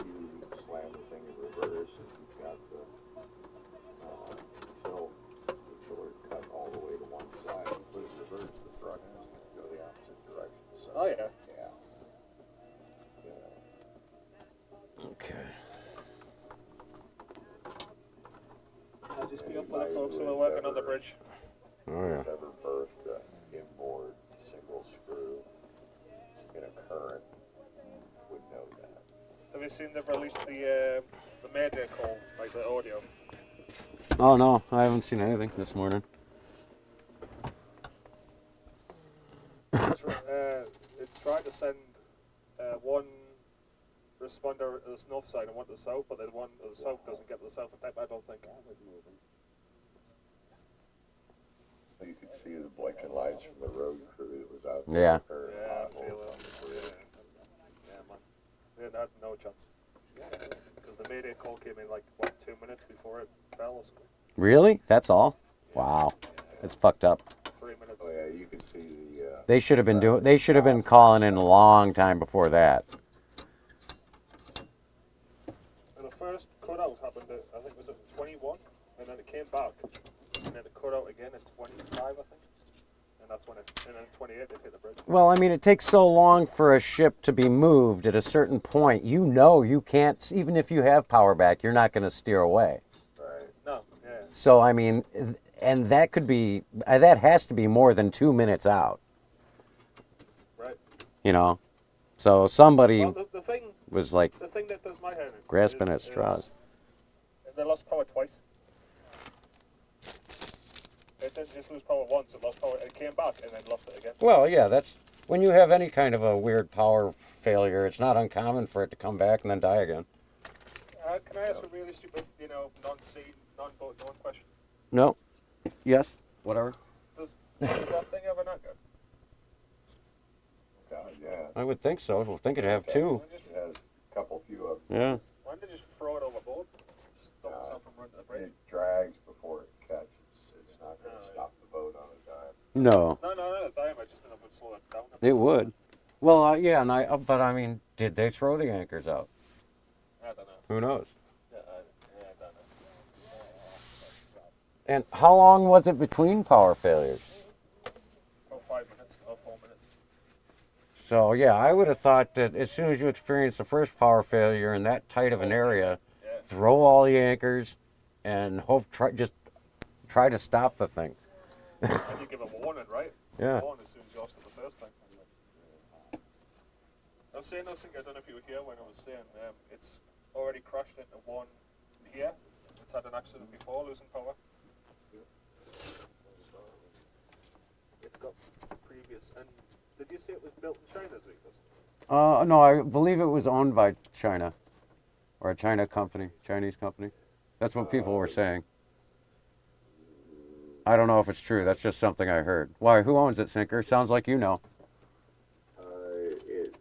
Speaker 3: you slam the thing in reverse, if you've got the tiller cut all the way to one side, you put it in reverse, the front end is going to go the opposite direction. So,
Speaker 2: Oh, yeah.
Speaker 1: Okay.
Speaker 2: I just feel for the folks who are working on the bridge.
Speaker 1: Oh yeah.
Speaker 3: Ever berthed an inboard single screw in a current would know that.
Speaker 2: Have you seen they've released the Mayday call, like the audio?
Speaker 1: Oh no, I haven't seen anything this morning.
Speaker 2: It tried to send one responder to the north side and one to the south, but the one to the south doesn't get to the south in time, I don't think.
Speaker 3: You could see the blinking lights from the road crew that was out
Speaker 1: Yeah.
Speaker 3: there.
Speaker 2: Yeah, I feel it. Yeah, man. They had no chance. Because the Mayday call came in like, 2 minutes before it fell or something?
Speaker 1: Really? That's all? Wow. It's fucked up.
Speaker 2: 3 minutes.
Speaker 3: Oh yeah, you could see the.
Speaker 1: They should have been calling in a long time before that.
Speaker 2: And the first cutout happened at, I think it was at 21, and then it came back, and then it cut out again at 25, I think. And that's when and then 28 it hit the bridge.
Speaker 1: Well, I mean, it takes so long for a ship to be moved at a certain point. You can't, even if you have power back, you're not going to steer away.
Speaker 3: Right.
Speaker 2: No, yeah.
Speaker 1: So, I mean, and that has to be more than 2 minutes out,
Speaker 2: Right.
Speaker 1: So somebody
Speaker 2: Well, the thing
Speaker 1: was like
Speaker 2: that does my head in
Speaker 1: grasping at straws.
Speaker 2: They lost power twice. It didn't just lose power once, it lost power, it came back and then lost it again.
Speaker 1: Well, yeah, that's when you have any kind of a weird power failure, it's not uncommon for it to come back and then die again.
Speaker 2: Can I ask a really stupid, non-scene, non-vote, non-question?
Speaker 1: No. Yes. Whatever.
Speaker 2: Does that thing ever not go?
Speaker 3: God, yeah.
Speaker 1: I would think so. I would think it'd have two.
Speaker 3: It has a couple few of them.
Speaker 1: Yeah.
Speaker 2: Why don't they just throw it overboard? Just stop itself from running to the bridge?
Speaker 3: It drags before it catches. It's not going to stop the boat on a dime.
Speaker 1: No.
Speaker 2: No, not a dime. I just think it would slow it down.
Speaker 1: It would. Well, yeah, but I mean, did they throw the anchors out?
Speaker 2: I don't know.
Speaker 1: Who knows?
Speaker 2: I don't know.
Speaker 1: And how long was it between power failures?
Speaker 2: About 5 minutes or 4 minutes.
Speaker 1: So yeah, I would have thought that as soon as you experience the first power failure in that tight of an area,
Speaker 2: Yeah.
Speaker 1: throw all the anchors and just try to stop the thing.
Speaker 2: And you give a warning, right?
Speaker 1: Yeah.
Speaker 2: A warning as soon as you lost it the first time. I was saying, I don't know if you were here when I was saying, it's already crashed into one pier. It's had an accident before, losing power. It's got previous, and did you say it was built in China, Zeke?
Speaker 1: No, I believe it was owned by China, or a Chinese company. That's what people were saying. I don't know if it's true. That's just something I heard. Why? Who owns it, Sinker? Sounds like you know.
Speaker 3: It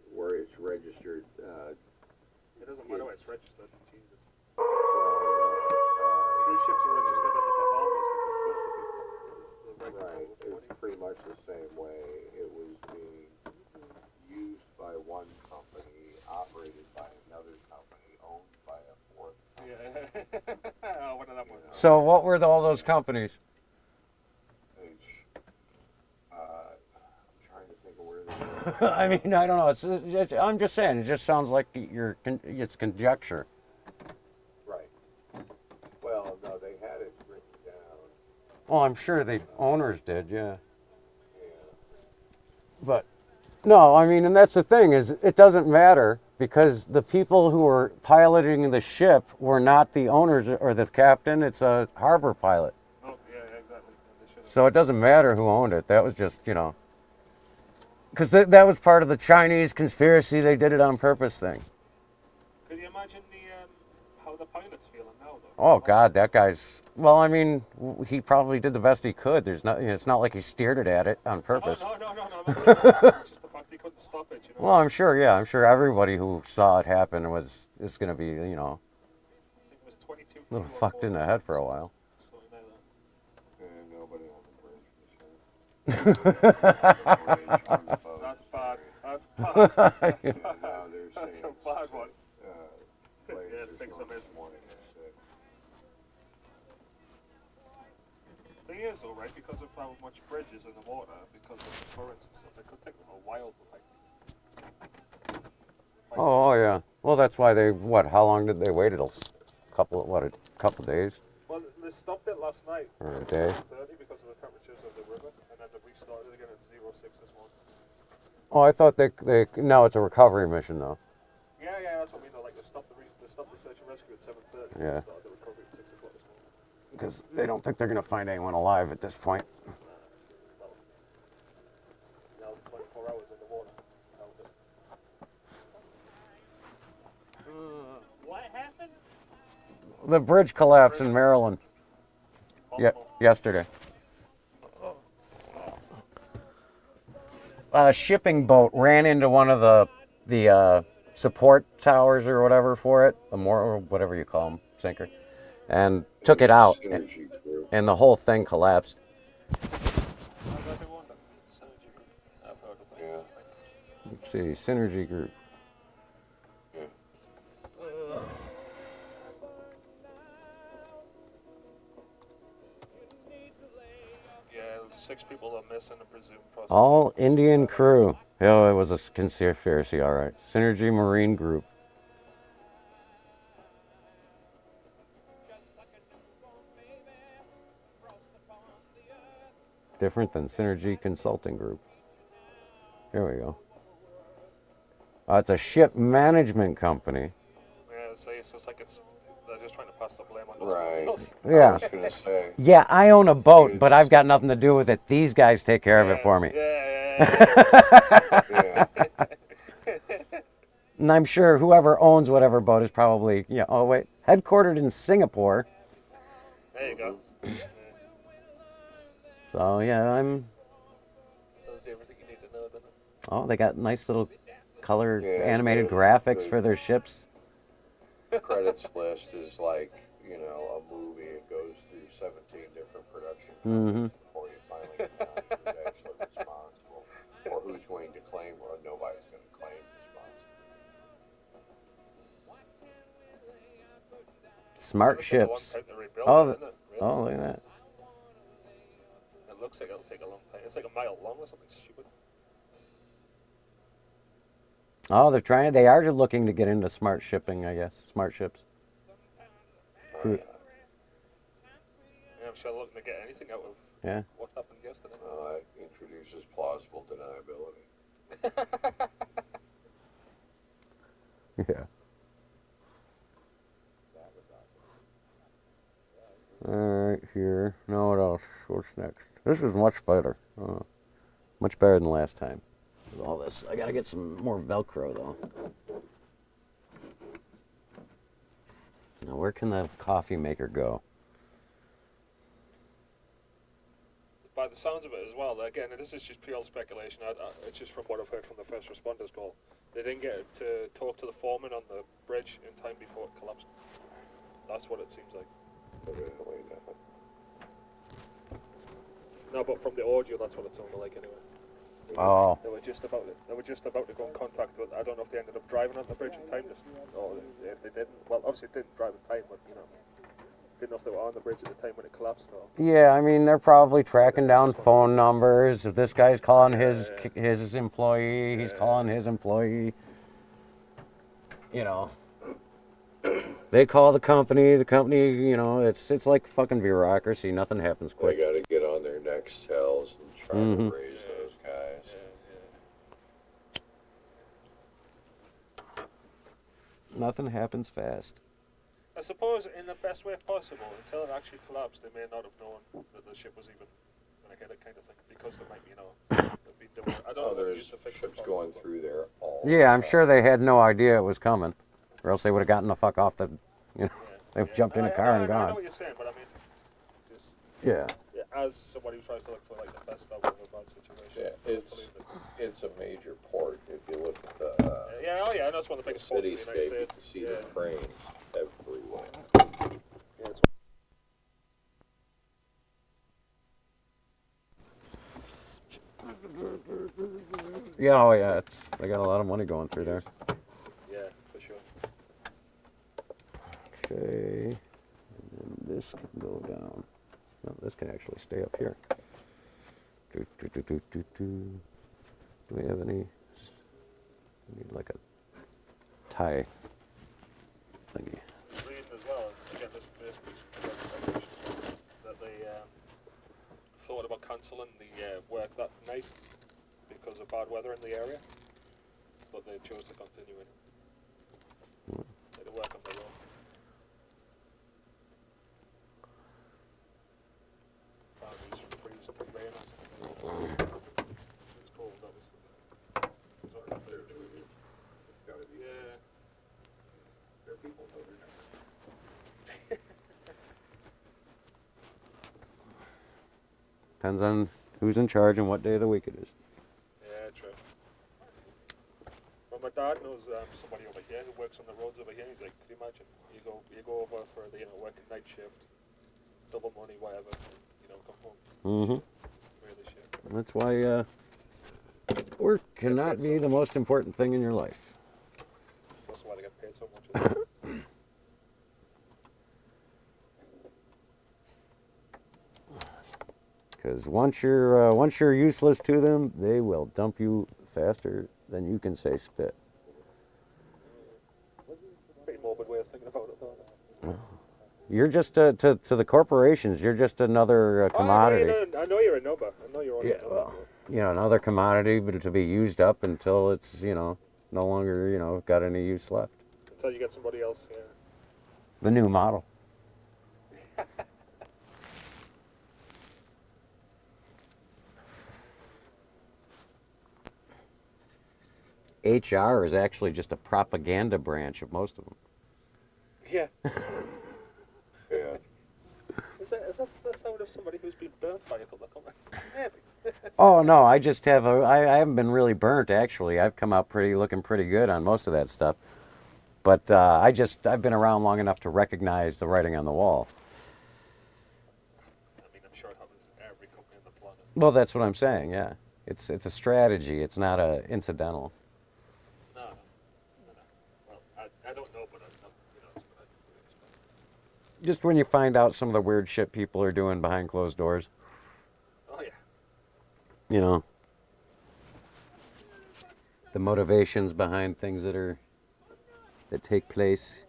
Speaker 2: registered. Jesus.
Speaker 3: Well,
Speaker 2: Cruise ships are registered in the Bahamas because those are people. It's the regular
Speaker 3: right.
Speaker 2: with money.
Speaker 3: It's pretty much the same way. It was being used by one company, operated by another company, owned by a fourth company.
Speaker 2: Yeah. One of them ones.
Speaker 1: So what were all those companies?
Speaker 3: I'm trying to think of where they were.
Speaker 1: I mean, I don't know. I'm just saying. It just sounds like it's conjecture.
Speaker 3: Right. Well, no, they had it written down.
Speaker 1: Well, I'm sure the owners did, yeah.
Speaker 3: Yeah.
Speaker 1: But no, I mean, and that's the thing is, it doesn't matter because the people who were piloting the ship were not the owners or the captain. It's a harbor pilot.
Speaker 2: Oh, yeah, exactly. They should have.
Speaker 1: So it doesn't matter who owned it. That was just, because that was part of the Chinese conspiracy. They did it on purpose thing.
Speaker 2: Could you imagine how the pilot's feeling now, though?
Speaker 1: Oh God, that guy's. Well, I mean, he probably did the best he could. There's not. It's not like he steered it at it on purpose.
Speaker 2: No. I'm not saying that. It's just the fact he couldn't stop it,
Speaker 1: Well, I'm sure. Yeah, I'm sure everybody who saw it happen is going to be,
Speaker 2: I think it was 22
Speaker 1: a little
Speaker 2: people
Speaker 1: fucked in the head for a while.
Speaker 2: Something like
Speaker 3: And nobody on the bridge was hurt.
Speaker 2: that. That's bad. That's bad. That's
Speaker 3: Yeah,
Speaker 2: bad.
Speaker 3: now they're
Speaker 2: That's
Speaker 3: saying
Speaker 2: a bad one.
Speaker 3: players
Speaker 2: Yeah,
Speaker 3: are
Speaker 2: 6
Speaker 3: showing
Speaker 2: are missing.
Speaker 3: this morning is sick.
Speaker 2: Thing is, though, right, because of how much bridge is in the water, because of the currents and stuff, it could take them a while to
Speaker 1: Oh yeah. Well, that's why they. What? How long did they wait? A couple days
Speaker 2: Well, they stopped it last night.
Speaker 1: or a day?
Speaker 2: 7:30 because of the temperatures of the river, and then they restarted again at 06 this morning.
Speaker 1: Oh, I thought they. No, it's a recovery mission though.
Speaker 2: Yeah, that's what I mean. Though. Like they stopped the search and rescue at 7:30.
Speaker 1: Yeah.
Speaker 2: They started the recovery at 6 o'clock this morning.
Speaker 1: Because they don't think they're going to find anyone alive at this point.
Speaker 2: Now 24 hours in the water. What happened?
Speaker 1: The bridge collapsed in Maryland. Yeah, yesterday. A shipping boat ran into one of the support towers or whatever for it, or whatever you call them, sinker, and took it out,
Speaker 3: Synergy group.
Speaker 1: and the whole thing collapsed.
Speaker 3: Yeah.
Speaker 1: Let's see, Synergy Group.
Speaker 3: Yeah.
Speaker 2: Yeah, 6 people are missing and presumed possibly.
Speaker 1: All Indian crew. Oh, it was a conspiracy, all right. Synergy Marine Group. Different than Synergy Consulting Group. Here we go. It's a ship management company.
Speaker 2: Yeah, so it's like they're just trying to pass the blame on
Speaker 3: Right.
Speaker 2: someone else.
Speaker 1: Yeah.
Speaker 3: I was gonna say.
Speaker 1: Yeah, I own a boat, but I've got nothing to do with it. These guys take care of it for me.
Speaker 3: Yeah.
Speaker 1: And I'm sure whoever owns whatever boat is probably, oh wait, headquartered in Singapore.
Speaker 2: There you go.
Speaker 1: So yeah,
Speaker 2: Tells you everything you need to know, doesn't it?
Speaker 1: oh, they got nice little color
Speaker 3: Yeah,
Speaker 1: animated
Speaker 3: the-
Speaker 1: graphics
Speaker 3: the-
Speaker 1: for their ships.
Speaker 3: Credits list is like, a movie. It goes through 17 different production
Speaker 1: Mm-hmm.
Speaker 3: companies before you finally get down to who's actually responsible, or who's going to claim, or nobody's going to claim responsibility.
Speaker 1: Smart
Speaker 2: Looks like a long
Speaker 1: ships.
Speaker 2: time to rebuild
Speaker 1: Oh,
Speaker 2: it, isn't it? Really?
Speaker 1: Oh, look at that.
Speaker 2: It looks like it'll take a long time. It's like a mile long or something stupid.
Speaker 1: Oh, they are looking to get into smart shipping, I guess. Smart ships.
Speaker 2: Yeah, I'm sure they're looking to get anything out of
Speaker 1: Yeah.
Speaker 2: what happened yesterday.
Speaker 3: That introduces plausible deniability.
Speaker 1: Yeah. Alright, here. Now what else? What's next? This is much better. Much better than last time. With all this. I gotta get some more Velcro though. Now where can the coffee maker go?
Speaker 2: The bad the sounds of it as well. Again, this is just pure speculation. It's just from what I've heard from the first responders call. They didn't get to talk to the foreman on the bridge in time before it collapsed. That's what it seems like.
Speaker 3: Evidently not.
Speaker 2: No, but from the audio, that's what it sounded like anyway.
Speaker 1: Oh.
Speaker 2: They were just about to go in contact with. I don't know if they ended up driving on the bridge in time, or if they didn't. Well, obviously they didn't drive in time, but didn't know if they were on the bridge at the time when it collapsed. Or
Speaker 1: Yeah, I mean, they're probably tracking down phone numbers. If this guy's calling his employee, he's calling his employee. They call the company, it's like fucking bureaucracy. Nothing happens
Speaker 3: They
Speaker 1: quick.
Speaker 3: got to get on their Nextels and try to raise those guys.
Speaker 1: Nothing happens fast.
Speaker 2: I suppose in the best way possible, until it actually collapsed, they may not have known that the ship was even going to get it, kind of thing, because there might be, I don't know.
Speaker 3: There's ships going through there all the
Speaker 1: Yeah, I'm
Speaker 3: time.
Speaker 1: sure they had no idea it was coming, or else they would have gotten the fuck off the, they jumped in a car and
Speaker 2: I know
Speaker 1: gone.
Speaker 2: what you're saying, but I mean, just
Speaker 1: Yeah.
Speaker 2: as somebody who tries to look for like the best out of a bad situation.
Speaker 3: Yeah, it's a major port. If you look at the
Speaker 2: and that's one of the biggest ports in the United
Speaker 3: cityscape, you
Speaker 2: States.
Speaker 3: can see the cranes everywhere.
Speaker 2: Yeah, it's
Speaker 1: Yeah, oh yeah, they got a lot of money going through there.
Speaker 2: yeah, for sure.
Speaker 1: Okay, and then this can go down. No, this can actually stay up here. Do we have any? We need like a tie thingy.
Speaker 2: Reading as well, again, this piece that they thought about cancelling the work that night because of bad weather in the area, but they chose to continue it. They had to work on the road. These freeze to rain or something. It's cold, that was. Yeah.
Speaker 3: There are people who know.
Speaker 1: Depends on who's in charge and what day of the week it is.
Speaker 2: Yeah, true. Well, my dad knows somebody over here who works on the roads over here. He's like, can you imagine? You go over for the working night shift, double money, whatever, and, come home.
Speaker 1: Mm-hmm.
Speaker 2: Really shit.
Speaker 1: That's why work cannot be the most important thing in your life.
Speaker 2: That's why they get paid so much.
Speaker 1: Because once you're useless to them, they will dump you faster than you can say spit.
Speaker 2: Pretty morbid way of thinking about it, though.
Speaker 1: You're just to the corporations. You're just another commodity.
Speaker 2: I know you're a number. I know you're only a number.
Speaker 1: Well, another commodity, but to be used up until it's no longer got any use left.
Speaker 2: Until you get somebody else. Yeah.
Speaker 1: The new model. HR is actually just a propaganda branch of most of them.
Speaker 2: Yeah.
Speaker 3: Yeah.
Speaker 2: Is that the sound of somebody who's been burnt by a couple of companies? Maybe.
Speaker 1: Oh no, I just have I haven't been really burnt actually. I've come out looking pretty good on most of that stuff. But I've been around long enough to recognize the writing on the wall.
Speaker 2: I mean, I'm sure it happens in every company on the planet.
Speaker 1: Well, that's what I'm saying. Yeah, it's a strategy. It's not a incidental.
Speaker 2: No. Well, I don't know, but it's what I expect.
Speaker 1: Just when you find out some of the weird shit people are doing behind closed doors.
Speaker 2: Oh yeah.
Speaker 1: The motivations behind things that take place.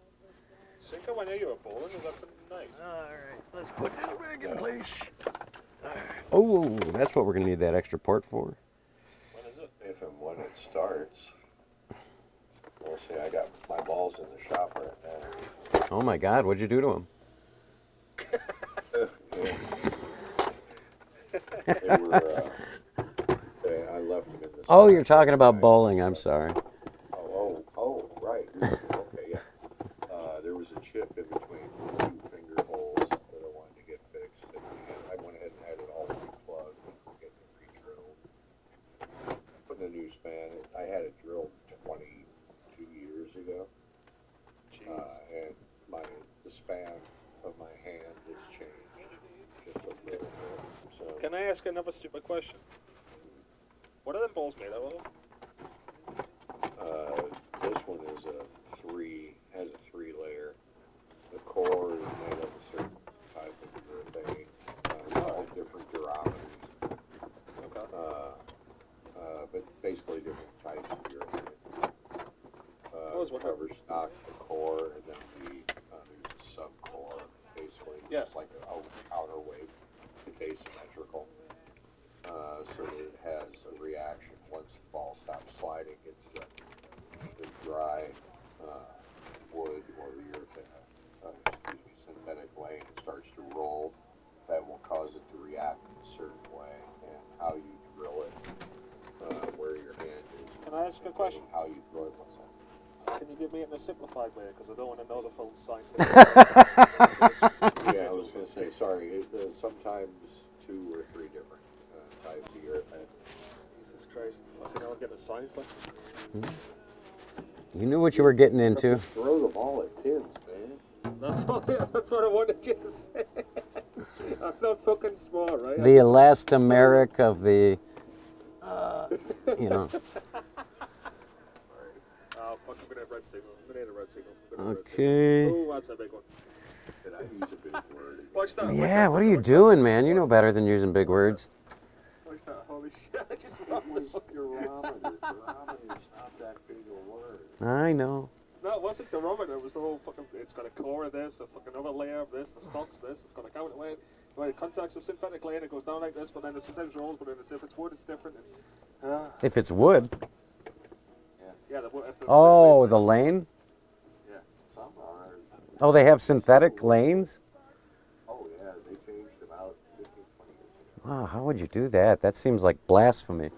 Speaker 2: Cinco, I know you were bowling. Is that pretty nice?
Speaker 1: Alright, let's put this back in place. Oh, that's what we're going to need that extra port for.
Speaker 2: When is it?
Speaker 3: If and when it starts. We'll see, I got my balls in the shop right now.
Speaker 1: Oh my God, what'd you do to them?
Speaker 3: They were, I left them in the
Speaker 1: Oh,
Speaker 3: stock
Speaker 1: you're talking about
Speaker 3: overnight.
Speaker 1: bowling, I'm sorry.
Speaker 3: Right. Okay, yeah. There was a chip in between two finger holes that I wanted to get fixed. And I went ahead and had it all replugged.
Speaker 2: Can I ask another stupid question? What are them balls made out of?
Speaker 3: This one is has a 3-layer. The core is made of a certain type of urethane, all different durometers.
Speaker 2: Okay.
Speaker 3: But basically different types of urethane.
Speaker 2: was wondering.
Speaker 3: Cover stock, the core, and then there's a sub-core, basically,
Speaker 2: Yeah.
Speaker 3: just like a counterweight. It's asymmetrical, so that it has a reaction once the ball stops sliding. It's the dry wood or the synthetic lane starts to roll. That will cause it to react in a certain way, and how you drill it, where your hand is.
Speaker 2: Can I ask a question?
Speaker 3: How you drill it. What's that?
Speaker 2: Can you give me it in a simplified way? Because I don't want to know the full scientific.
Speaker 3: Yeah, I was going to say, sorry, sometimes 2 or 3 different types of urethane.
Speaker 2: Jesus Christ. Fucking hell, I'm getting a science lesson.
Speaker 1: You knew what you were getting into.
Speaker 3: Throw the ball at pins, man.
Speaker 2: That's what I wanted you to say. I'm not fucking smart, right?
Speaker 1: The elastomeric of the, you know.
Speaker 2: Oh, fuck, I'm gonna have red signal. I'm gonna hit a red signal.
Speaker 1: Okay.
Speaker 2: Oh, that's a big one.
Speaker 3: Did I use a big word?
Speaker 2: Watch that.
Speaker 1: Yeah, what are you doing, man? You know better than using big words.
Speaker 2: Watch that. Holy shit. I just
Speaker 3: It
Speaker 2: robbed the
Speaker 3: was durometer. Durometer's not that big a word.
Speaker 1: I know.
Speaker 2: No, it wasn't the barometer. It was the whole fucking. It's got a core of this, a fucking other layer of this, the stock's this. It's got a counter lane. When it contacts a synthetic lane, it goes down like this, but then it sometimes rolls. But then if it's wood, it's different. And,
Speaker 1: If it's wood.
Speaker 2: yeah.
Speaker 1: Oh, the lane?
Speaker 2: Yeah.
Speaker 3: Some are.
Speaker 1: Oh, they have synthetic lanes?
Speaker 3: Oh, yeah, they changed them out 15, 20 years ago.
Speaker 1: Wow, how would you do that? That seems like blasphemy.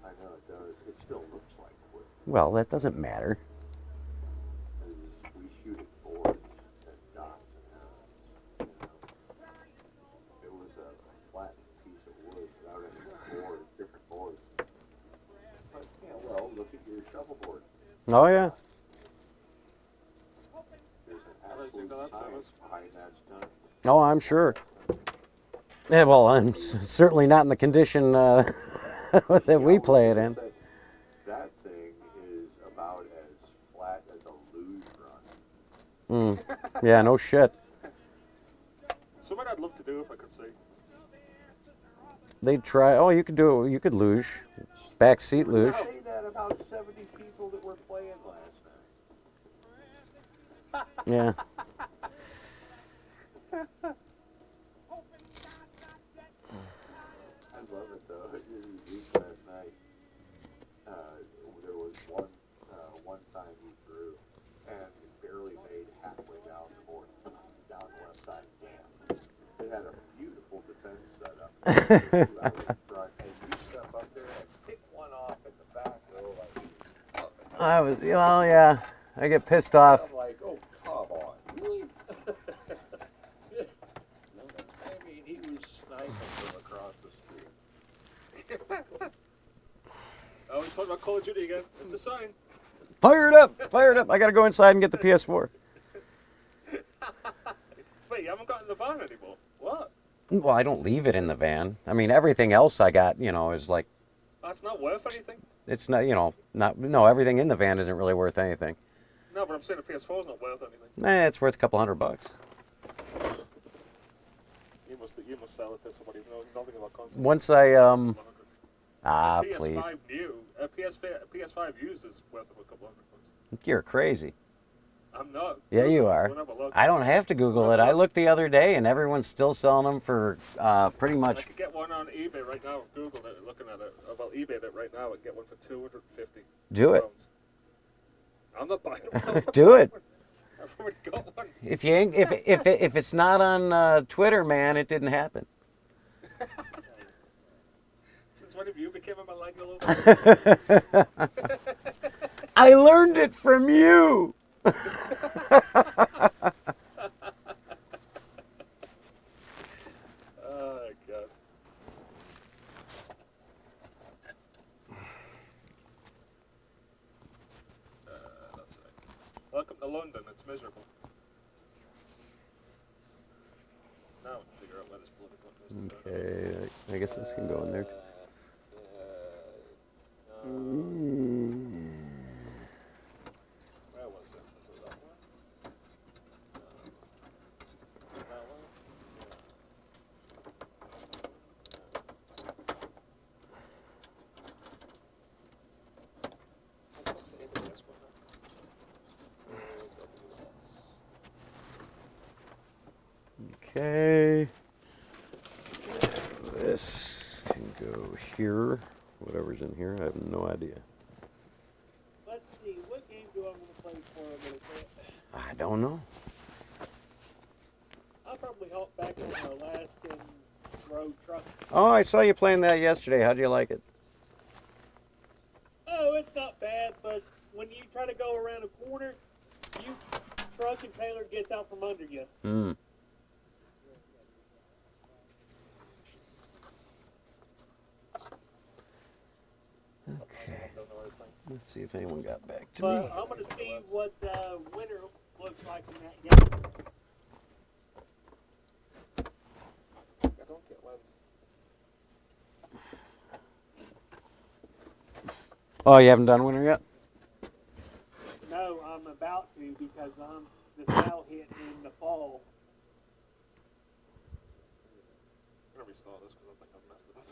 Speaker 3: I know it does. It still looks like wood.
Speaker 1: Well, that doesn't matter.
Speaker 3: We shoot at boards and dots and arrows. It was a flat piece of wood without any board, different boards. But, yeah, well, look at your shovel board.
Speaker 1: Oh, yeah.
Speaker 3: There's an absolute science behind that stuff.
Speaker 1: Oh, I'm sure. Yeah, well, I'm certainly not in the condition that we play it in.
Speaker 3: That thing is about as flat as a luge run.
Speaker 1: Yeah, no shit.
Speaker 2: Something I'd love to do if I could see.
Speaker 1: They try. Oh, you could do it. You could luge. Backseat luge.
Speaker 3: I say that about 70 people that were playing last night.
Speaker 1: Yeah.
Speaker 3: I love it though. It was weak last night. There was one time he threw and he barely made halfway down the board, down the left side. Damn. They had a beautiful defense set up. Out in front, and you step up there and pick one off in the back row.
Speaker 1: Well, yeah. I get pissed off.
Speaker 3: I'm like, oh, come on, really? I mean, he was sniping from across the street.
Speaker 2: Oh, we're talking about Call of Duty again. It's a sign.
Speaker 1: Fire it up! Fire it up! I gotta go inside and get the PS4.
Speaker 2: Wait, you haven't gotten the van anymore? What?
Speaker 1: Well, I don't leave it in the van. I mean, everything else I got, is like,
Speaker 2: That's not worth anything?
Speaker 1: it's not, no, everything in the van isn't really worth anything.
Speaker 2: No, but I'm saying the PS4 is not worth anything.
Speaker 1: It's worth a couple $100.
Speaker 2: You must sell it to somebody who knows nothing about consoles.
Speaker 1: Once I,
Speaker 2: PS5
Speaker 1: please.
Speaker 2: new, PS5 used is worth a couple $100.
Speaker 1: You're crazy.
Speaker 2: I'm not.
Speaker 1: Yeah, you are.
Speaker 2: We'll have a look.
Speaker 1: I don't have to Google it. I looked the other day, and everyone's still selling them for pretty
Speaker 2: I
Speaker 1: much.
Speaker 2: could get one on eBay right now. Google it, looking at it. Well, eBay it right now. I can get one for $250.
Speaker 1: Do it.
Speaker 2: Pounds. I'm not buying one.
Speaker 1: Do it.
Speaker 2: I've already got one.
Speaker 1: If you ain't, if it's not on Twitter, man, it didn't happen.
Speaker 2: Since when have you became a millennial?
Speaker 1: I learned it from you.
Speaker 2: Oh, God. That's it. Welcome to London. It's miserable. Now I can figure out where this bloody
Speaker 1: Okay, I guess this can go in there.
Speaker 2: Where was it? Was it that one? That one? What's the AWS one now? AWS.
Speaker 1: Okay. This can go here. Whatever's in here, I have no idea.
Speaker 2: Let's see, what game do I want to play for a little bit?
Speaker 1: I don't know.
Speaker 2: I'll probably hop back on our Alaskan road truck.
Speaker 1: Oh, I saw you playing that yesterday. How'd you like it?
Speaker 2: Oh, it's not bad, but when you try to go around a corner, you truck and trailer gets out from under you.
Speaker 1: Hmm. Okay. Let's see if anyone got back to
Speaker 2: But
Speaker 1: me.
Speaker 2: I'm going to see what winter looks like in that game. I don't get webs.
Speaker 1: Oh, you haven't done winter yet?
Speaker 2: No, I'm about to because the sale hit in the fall. I'm going to restart this because I think I've messed it up.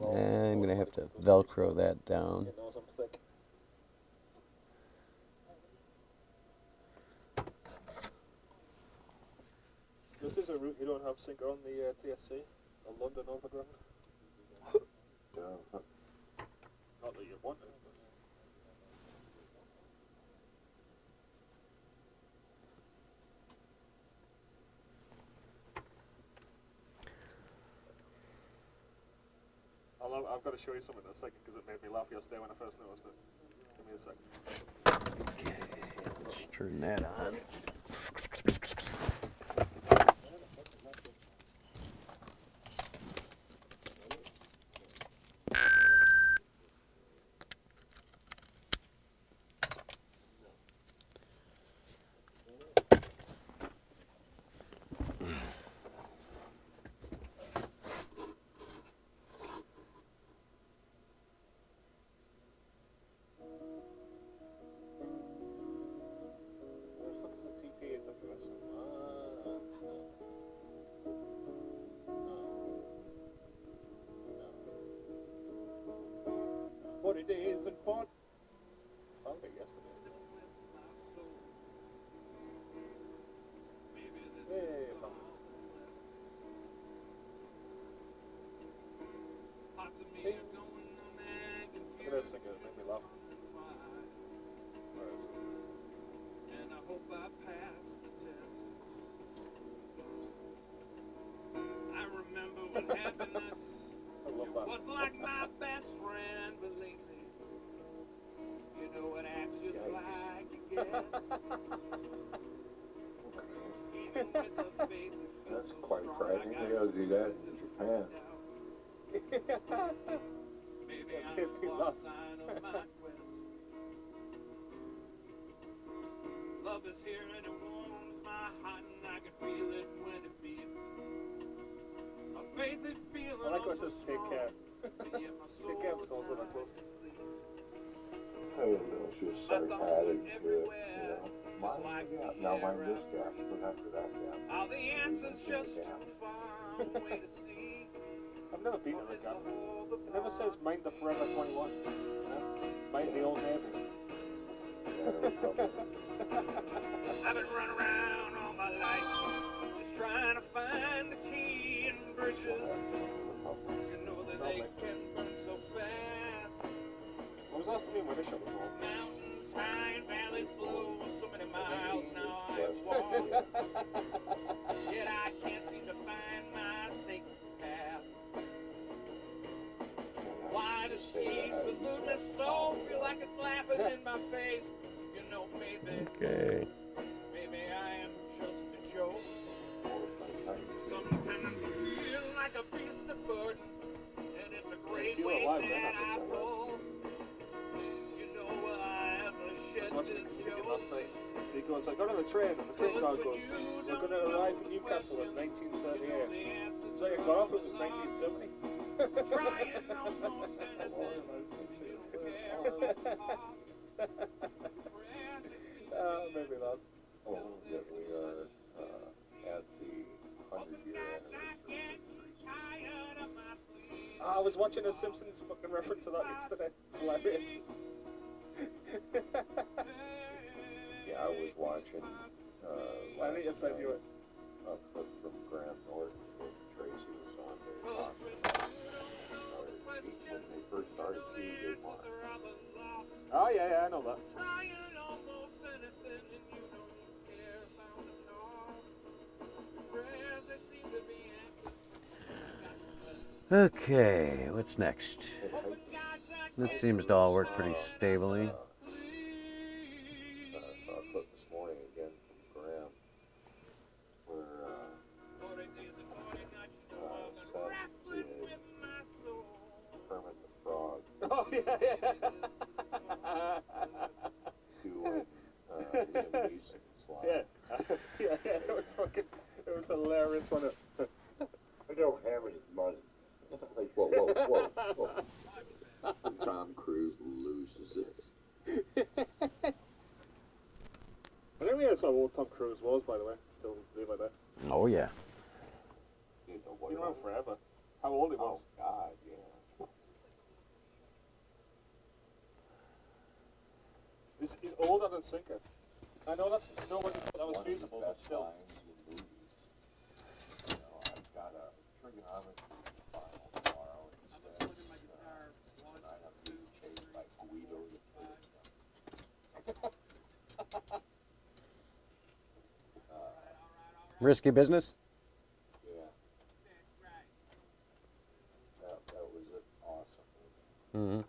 Speaker 1: I'm gonna have to Velcro that down.
Speaker 2: Your nose, I'm thick. This is a route you don't have sync on the TSC, the London Overground. Not that you want it, but I've got to show you something in a second because it made me laugh yesterday when I first noticed it. Give me a second.
Speaker 1: Okay, let's turn that on.
Speaker 2: Where the fuck is the TP AWS? No. 40 days and 40. Found it yesterday. Hey, I found it. Hey. Look at this thing, it made me laugh. Where is it?
Speaker 5: And I hope I pass the test. I remember when happiness
Speaker 2: I love that.
Speaker 5: was like my best friend, but lately, you know it acts just
Speaker 3: Yikes.
Speaker 5: like a guest. Even with the faith that feels
Speaker 3: That's
Speaker 5: so
Speaker 3: quite
Speaker 5: strong,
Speaker 3: frightening.
Speaker 5: I
Speaker 3: They
Speaker 5: got
Speaker 3: ought to do that in
Speaker 5: reasons to
Speaker 3: Japan.
Speaker 5: doubt. Maybe
Speaker 2: That
Speaker 5: I'm
Speaker 2: made
Speaker 5: just
Speaker 2: me
Speaker 5: lost
Speaker 2: laugh.
Speaker 5: sign of my quest. Love is here and it warms my heart and I can feel it when it beats. A faith that feeling
Speaker 2: I like what it
Speaker 5: so
Speaker 2: says, take
Speaker 5: strong,
Speaker 2: care.
Speaker 5: but yet my
Speaker 2: Take care of
Speaker 5: soul
Speaker 2: it, those
Speaker 5: is
Speaker 2: little
Speaker 5: not
Speaker 2: close.
Speaker 5: complete.
Speaker 3: I don't know, it's just
Speaker 5: My thoughts
Speaker 3: sarcastic
Speaker 5: look
Speaker 3: shit, you
Speaker 5: everywhere,
Speaker 3: know.
Speaker 5: just
Speaker 3: Mind
Speaker 5: like
Speaker 3: the gap.
Speaker 5: the
Speaker 3: Now
Speaker 5: air
Speaker 3: mind this
Speaker 5: I
Speaker 3: gap.
Speaker 5: breathe.
Speaker 3: Look after that gap.
Speaker 5: Are the answers
Speaker 3: Leave
Speaker 5: just
Speaker 3: the
Speaker 5: too
Speaker 3: gap.
Speaker 5: far away to see?
Speaker 2: I've never been
Speaker 5: Or
Speaker 2: in a
Speaker 5: is the
Speaker 2: gap.
Speaker 5: whole the
Speaker 2: It never says
Speaker 5: parts
Speaker 2: mind the
Speaker 5: of me?
Speaker 2: Forever 21. You know? Mind the Old Navy.
Speaker 3: Yeah, no problem.
Speaker 5: I've been running around all my life, just trying to find the key in bridges. You know that they can burn so fast.
Speaker 2: What was asking me when this shit was on?
Speaker 5: Mountains high and valleys low, so many miles now I have
Speaker 3: West
Speaker 5: walked.
Speaker 3: Virginia.
Speaker 5: Yet I can't seem to find my sacred path. Why does each elude me so? Feel like it's laughing in my face. You know, maybe
Speaker 1: Okay.
Speaker 5: I am just a joke. Sometimes I feel like a beast of burden, and it's a great
Speaker 2: If you were
Speaker 5: weight
Speaker 2: alive then,
Speaker 5: that
Speaker 2: I
Speaker 5: I
Speaker 2: could say
Speaker 5: pull. You know, will I ever shed
Speaker 2: It's
Speaker 5: my
Speaker 2: watching a comedian last night. And he goes, I got on the train, and the train guard goes, we're going to arrive in Newcastle in 1938. So I got off, it was 1970. Maybe not.
Speaker 3: Oh, yeah, we are at the 100-year anniversary.
Speaker 2: I was watching a Simpsons fucking reference to that yesterday. It's hilarious.
Speaker 3: Yeah, I was watching
Speaker 2: I need to send you it.
Speaker 3: a clip from Graham Norton when Tracy was on there talking about when they first started shooting one.
Speaker 2: Oh, yeah, I know that.
Speaker 1: Okay, what's next? This seems to all work pretty stably.
Speaker 3: Saw a clip this morning again from Graham where Seth did Kermit the Frog
Speaker 2: Oh, yeah.
Speaker 3: doing Liam Neeson's line.
Speaker 2: Yeah, it was hilarious when it...
Speaker 3: I don't have any money. Like, whoa. Tom Cruise loses it.
Speaker 2: I didn't realize how old Tom Cruise was, by the way, until the other day.
Speaker 1: Oh yeah.
Speaker 3: You know what?
Speaker 2: He's been around forever. How old he
Speaker 3: Oh,
Speaker 2: was.
Speaker 3: God, yeah.
Speaker 2: He's older than Sinker. I know that's nobody thought that was
Speaker 3: One
Speaker 2: feasible,
Speaker 3: of the
Speaker 2: but
Speaker 3: best
Speaker 2: still.
Speaker 3: lines in movies. You know, I've got a trigonometry file tomorrow, and he says, tonight I'm being chased by Guido the Third.
Speaker 1: Risky business?
Speaker 3: Yeah. That was an awesome movie.
Speaker 1: Mm-hmm.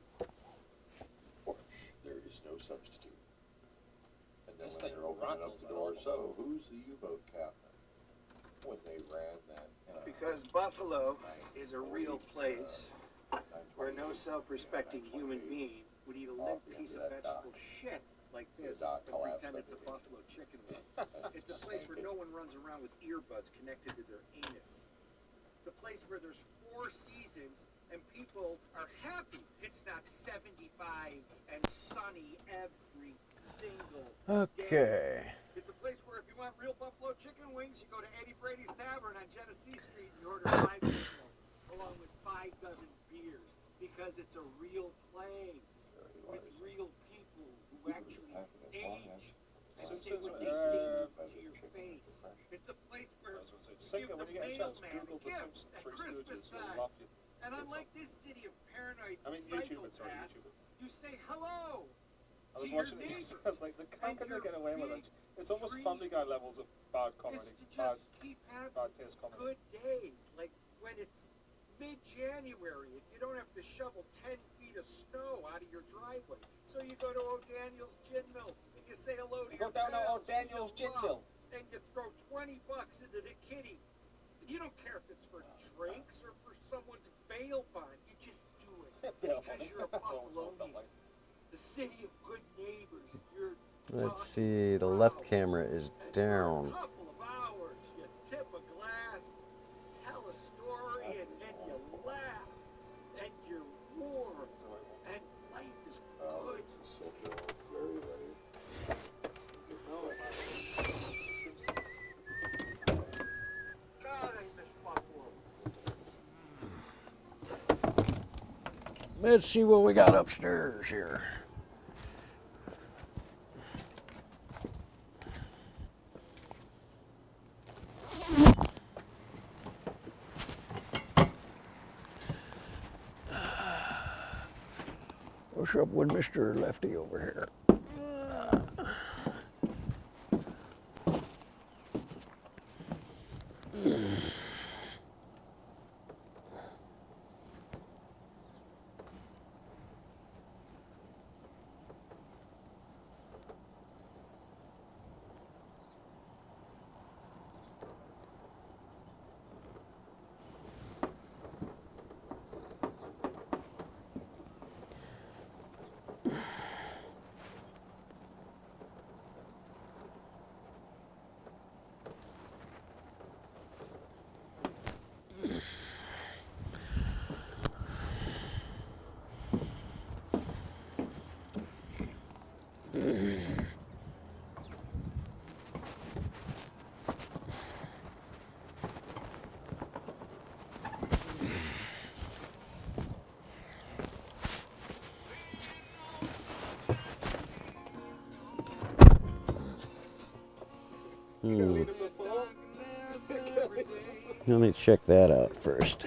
Speaker 3: There is no substitute. And then
Speaker 4: This
Speaker 3: when
Speaker 4: thing
Speaker 3: they're opening up
Speaker 4: rattles
Speaker 3: the
Speaker 4: an
Speaker 3: door,
Speaker 4: awful
Speaker 3: so
Speaker 4: lot.
Speaker 3: who's the U-boat captain? When they ran that.
Speaker 6: Because Buffalo is a real place where no self-respecting human being would eat a limp piece of vegetable shit like this and pretend it's a buffalo chicken wing. It's a place where no one runs around with earbuds connected to their anus. It's a place where there's 4 seasons and people are happy. It's not 75 and sunny every single day.
Speaker 1: Okay.
Speaker 6: It's a place where if you want real buffalo chicken wings, you go to Eddie Brady's Tavern on Genesee Street and you order 5 meals along with 5 dozen beers because it's a real place with real people who actually age and say what they think to your face. It's a place where
Speaker 2: I was going to say,
Speaker 6: you
Speaker 2: Sinker, when you get a chance, Google The Simpsons Three Stooges, you'll laugh you.
Speaker 6: and unlike this city of paranoid
Speaker 2: I mean, YouTube it, sorry,
Speaker 6: psychopaths,
Speaker 2: YouTube it.
Speaker 6: you say hello.
Speaker 2: I was
Speaker 6: to your
Speaker 2: watching it
Speaker 6: neighbor.
Speaker 2: I was like, how can they get away with it? It's almost Family Guy levels of bad comedy.
Speaker 6: Is to just keep having
Speaker 2: Bad taste comedy.
Speaker 6: good days, like when it's mid-January and you don't have to shovel 10 feet of snow out of your driveway. So you go to O'Daniel's Gin Mill and you say hello to
Speaker 4: You
Speaker 6: your
Speaker 4: go down to
Speaker 6: pals
Speaker 4: O'Daniel's
Speaker 6: who you
Speaker 4: Gin Mill.
Speaker 6: love, and you throw $20 into the kitty. You don't care if it's for drinks or for someone to bail on. You just do it because you're a Buffalonian. The city of good neighbors. And you're
Speaker 1: Let's see, the left camera is down.
Speaker 6: a couple of hours, you tip a glass, tell a story, and then you laugh, and you're warm, and life is good.
Speaker 3: This is such a very, very...
Speaker 6: God, I miss Buffalo.
Speaker 1: Let's see what we got upstairs here. What's up with Mr. Lefty over here?
Speaker 2: Killing him before.
Speaker 1: Let me check that out first.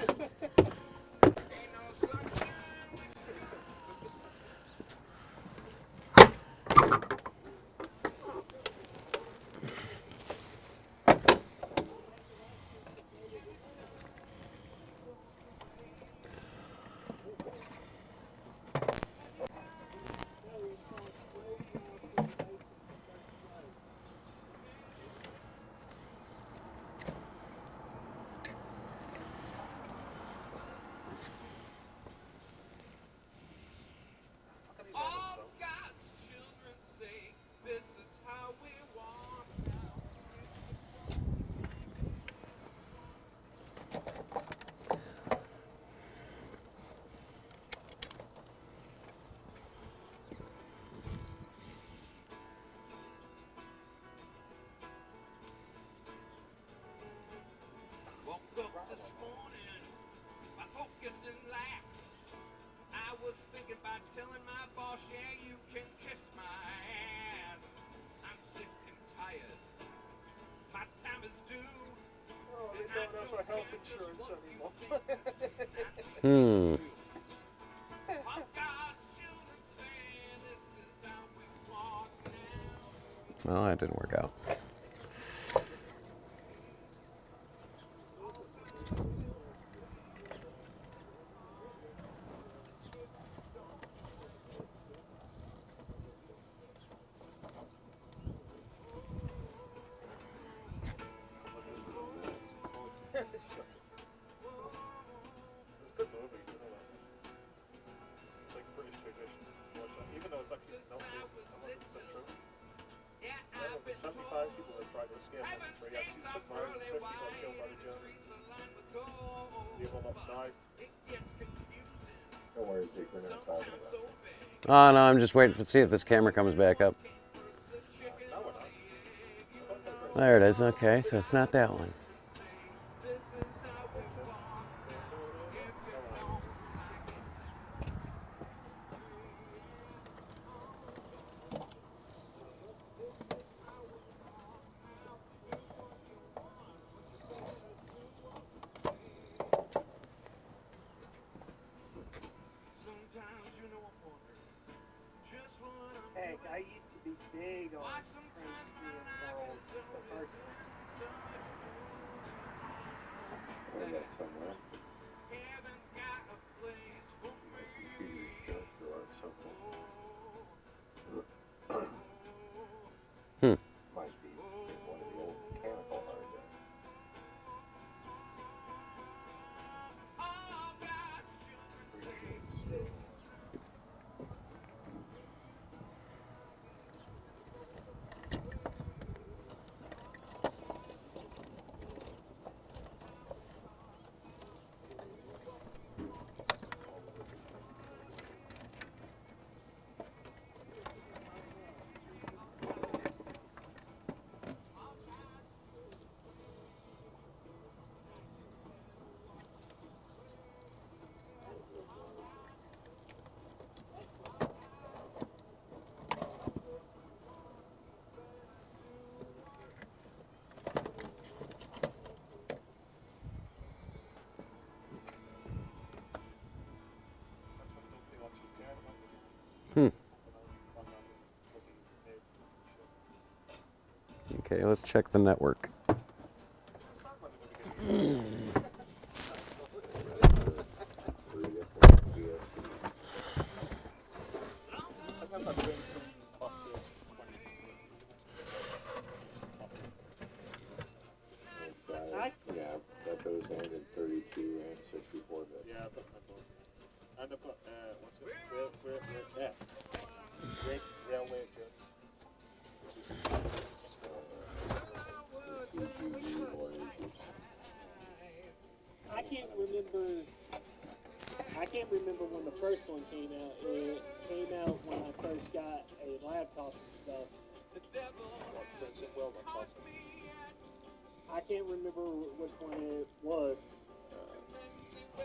Speaker 5: All God's children say this is how we want. Woke up this morning, my focus and lax. I was thinking about telling my boss, yeah, you can kiss my ass. I'm sick and tired. My time is due.
Speaker 2: Oh, they don't offer health insurance anymore.
Speaker 5: All God's children say this is how we walk now.
Speaker 1: Well, that didn't work out.
Speaker 2: Shut it. It's a good movie, you know that. It's like British tradition. Watch that. Even though it's actually not 100% true. Out of the 75 people that tried to escape on the tree, actually survived. 50 got killed by the Germans. The other lot died.
Speaker 3: Don't worry, Zeke, we're not talking about that.
Speaker 1: Oh, no, I'm just waiting to see if this camera comes back up.
Speaker 2: Now we're not.
Speaker 1: There it is. Okay, so it's not that one.
Speaker 6: Heck, I used to be big on transgender world the first time.
Speaker 3: I got somewhere. Computer's junk or something. Might be in one of the old mechanical hard drives. Appreciate the skill.
Speaker 2: That's when don't they actually care about it.
Speaker 1: Hmm.
Speaker 2: One man looking at shit.
Speaker 1: Okay, let's check the network.
Speaker 2: It's not like they're gonna get
Speaker 3: Three different VSCs.
Speaker 2: I think I'm not doing some classic 20.
Speaker 3: Yeah, that goes in 32 and 64 bit.
Speaker 2: Yeah, but I thought. And I've got, what's it? Railway Jones.
Speaker 7: I can't remember when the first one came out. It came out when I first got a laptop and stuff. I can't remember which one it was.
Speaker 2: I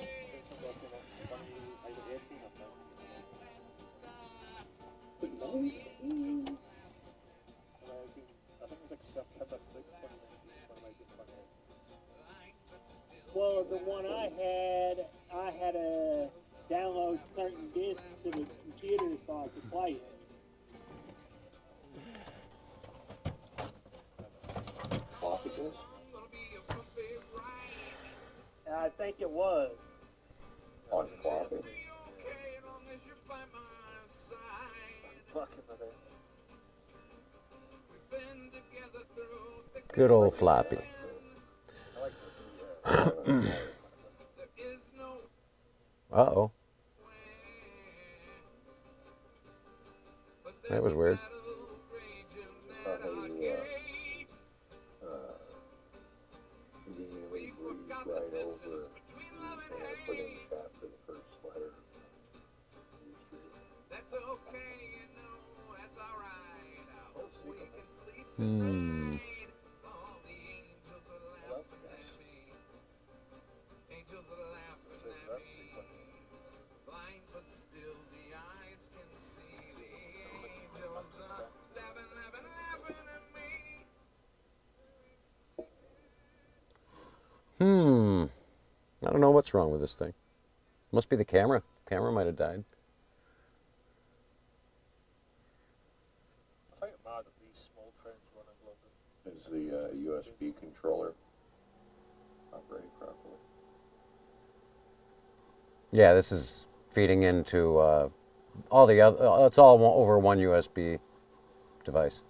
Speaker 2: think it was like September 6th, 2019, when I make it 28.
Speaker 7: Well, the one I had to download certain discs to the computer so I could play it.
Speaker 3: Floppy disk?
Speaker 7: I think it was.
Speaker 3: On floppy.
Speaker 2: Fucking with it.
Speaker 1: Good old floppy.
Speaker 2: I like this.
Speaker 1: Uh-oh. That was weird.
Speaker 3: Conveniently breezed right over and put in the cap for the first letter.
Speaker 5: That's okay, you know, that's alright. I hope we can sleep
Speaker 1: Hmm.
Speaker 5: tonight. All the angels are laughing at me. Angels are laughing at me. Blind, but still the eyes can see. The angels are laughing, laughing, laughing at me.
Speaker 1: I don't know what's wrong with this thing. Must be the camera. Camera might have died.
Speaker 2: I find it mad that these small trains run in London.
Speaker 3: Is the USB controller operating properly?
Speaker 1: Yeah, this is feeding into all the other. It's all over one USB device.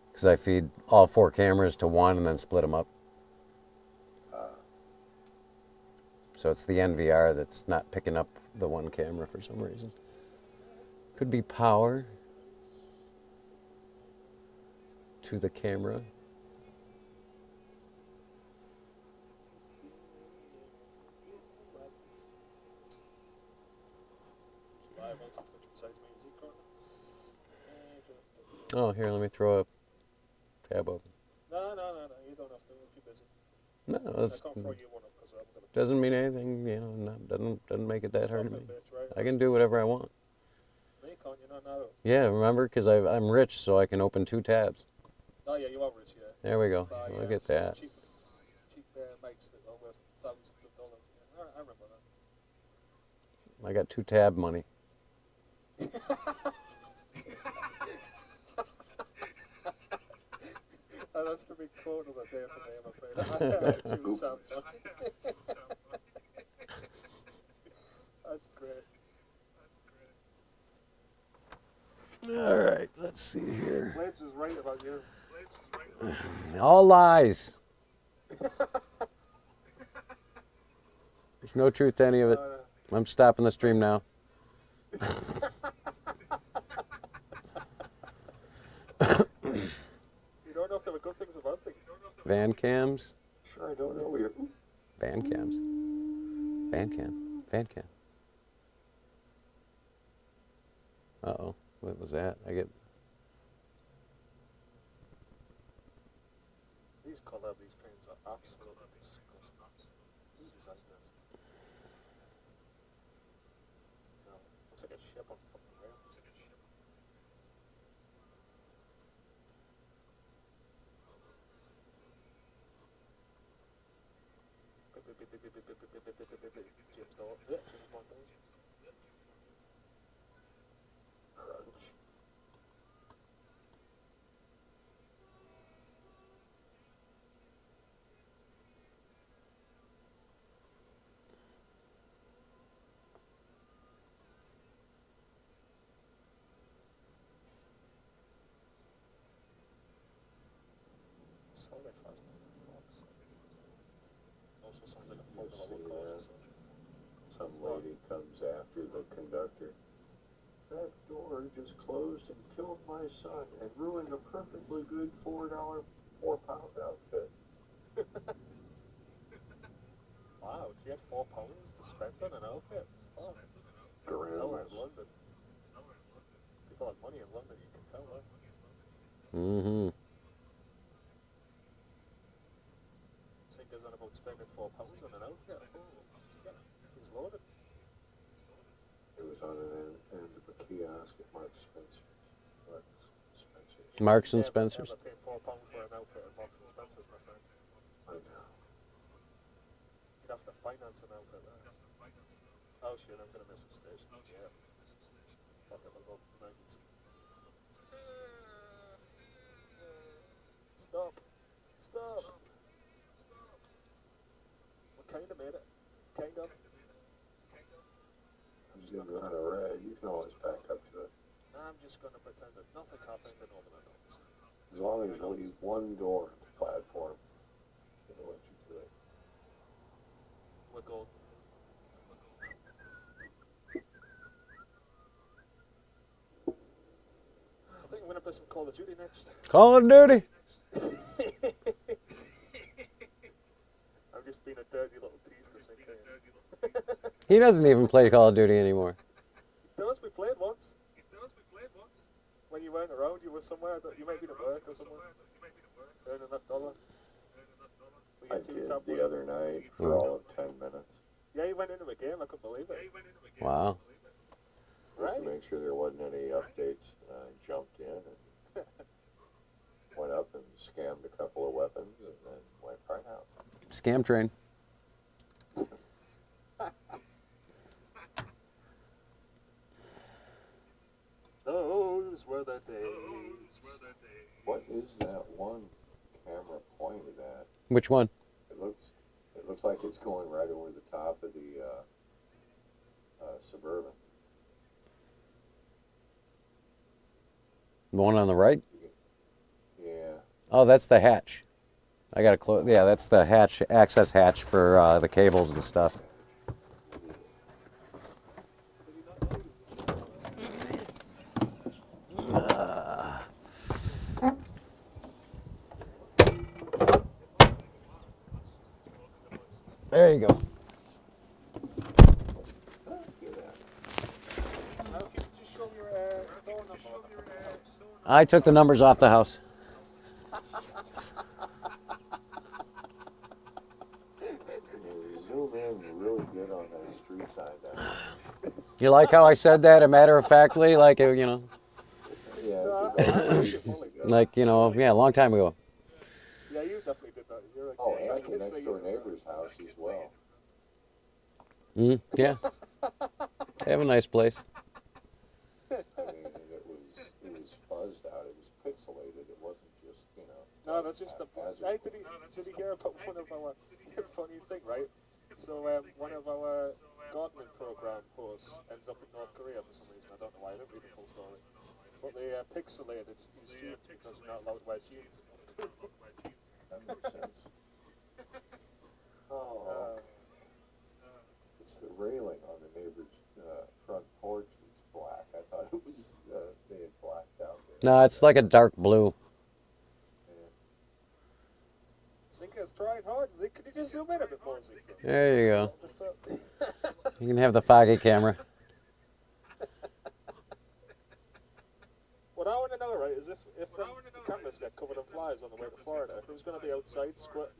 Speaker 1: Because I feed all 4 cameras to one and then split them up. So it's the NVR that's not picking up the one camera for some reason. Could be power to the camera.
Speaker 2: Live on Twitch besides me and Zeke currently.
Speaker 1: Oh, here, let me throw a tab open.
Speaker 2: No, you don't have to. If you're busy.
Speaker 1: No,
Speaker 2: I
Speaker 1: it
Speaker 2: can't throw you one up because I'm going to.
Speaker 1: doesn't mean anything, you know, doesn't make it that hard to me.
Speaker 2: Bitch, right?
Speaker 1: I can do whatever I want.
Speaker 2: No, you can't. You're not now.
Speaker 1: Yeah, remember, because I'm rich, so I can open 2 tabs.
Speaker 2: Oh, yeah, you are rich, yeah.
Speaker 1: There we go.
Speaker 2: Buy,
Speaker 1: Look at that.
Speaker 2: Cheap mics that are worth thousands of dollars. Yeah, I remember that.
Speaker 1: I got 2 tab money.
Speaker 2: Oh, that's the big quote of the day for me, I'm afraid. I had 2 tabs. That's great.
Speaker 1: All right, let's see here.
Speaker 2: Blades was right about you.
Speaker 1: All lies. There's no truth to any of it. I'm stopping the stream now.
Speaker 2: You don't know if there were good things or bad things.
Speaker 1: Van cams.
Speaker 3: Sure, I don't know. We're
Speaker 1: Van cams. Van cam. Van cam. Uh-oh. What was that?
Speaker 2: These colour, these paints are absolutely disgusting. Who designed this? No, looks like a ship on fucking rails. James Bond. James Bond.
Speaker 3: crunch.
Speaker 2: Solid fast. Also sounds like a
Speaker 3: You
Speaker 2: Formula
Speaker 3: see
Speaker 2: 1 car.
Speaker 3: that? Some lady comes after the conductor. That door just closed and killed my son and ruined a perfectly good $4, 4-pound outfit.
Speaker 2: Wow, she had £4 to spend on an outfit. Fuck.
Speaker 3: Grounds.
Speaker 2: Nowhere in London. People have money in London, you can tell, right?
Speaker 1: Mm-hmm.
Speaker 2: Saying goes on about spending £4 on an outfit. Oh, he's loaded.
Speaker 3: It was on an end of a kiosk at Mark Spencer's. Mark Spencer's.
Speaker 1: Marks and
Speaker 2: Yeah, but
Speaker 1: Spencers.
Speaker 2: ever paying £4 for an outfit at Marks and Spencers, my friend. You'd have to finance an outfit there. Oh shit, I'm gonna miss a station. Yeah. Fuck it, I'll go emergency. Stop. Stop. We kinda made it. Kind of.
Speaker 3: You're on a red, you can always back up to it.
Speaker 2: I'm just gonna pretend that nothing happened and open the doors.
Speaker 3: As long as there's at least one door at the platform, it'll let you do it.
Speaker 2: We're golden. I think I'm gonna play some Call of Duty next.
Speaker 1: Call of Duty.
Speaker 2: I've just been a dirty little tease to sink in.
Speaker 1: He doesn't even play Call of Duty anymore.
Speaker 2: Those we played once. When you weren't around, you were somewhere. You might be at work or somewhere. Earning enough dollar.
Speaker 3: I did the other night for all of 10 minutes.
Speaker 2: Yeah, you went into a game. I couldn't believe it.
Speaker 1: Wow.
Speaker 3: Just to make sure there wasn't any updates. I jumped in and went up and scammed a couple of weapons and then went right out.
Speaker 1: Scam train.
Speaker 2: Those were the days.
Speaker 3: What is that one camera pointed at?
Speaker 1: Which one?
Speaker 3: It looks like it's going right over the top of the Suburban.
Speaker 1: The one on the right?
Speaker 3: Yeah.
Speaker 1: Oh, that's the hatch. I gotta close. Yeah, that's the hatch, access hatch for the cables and stuff. There you go. I took the numbers off the house.
Speaker 3: Zoom in really good on that street sign down there.
Speaker 1: You like how I said that, a matter of factly, like, you know,
Speaker 3: Yeah,
Speaker 1: like, you know, yeah, a long time ago.
Speaker 2: Yeah, you definitely did that. You're
Speaker 3: oh, and the next door neighbor's house as well.
Speaker 1: Yeah. They have a nice place.
Speaker 3: I mean, it was fuzzed out. It was pixelated. It wasn't just, you know.
Speaker 2: No, that's just the. Hey, did he hear about one of our funny thing, right? So one of our gardening program posts ends up in North Korea for some reason. I don't know why. I didn't read the full story. But they pixelated his jeans because they're not allowed to wear jeans.
Speaker 3: That makes sense. Oh. It's the railing on the neighbor's front porch that's black. I thought it was, they had blacked out there.
Speaker 1: No, it's like a dark blue.
Speaker 2: Zinka's trying hard. Could you just zoom in a bit more, Zinka?
Speaker 1: There you go. You can have the foggy camera.
Speaker 2: What I want to know, right, is if the cameras get covered in flies on the way to Florida, who's going to be outside squirting?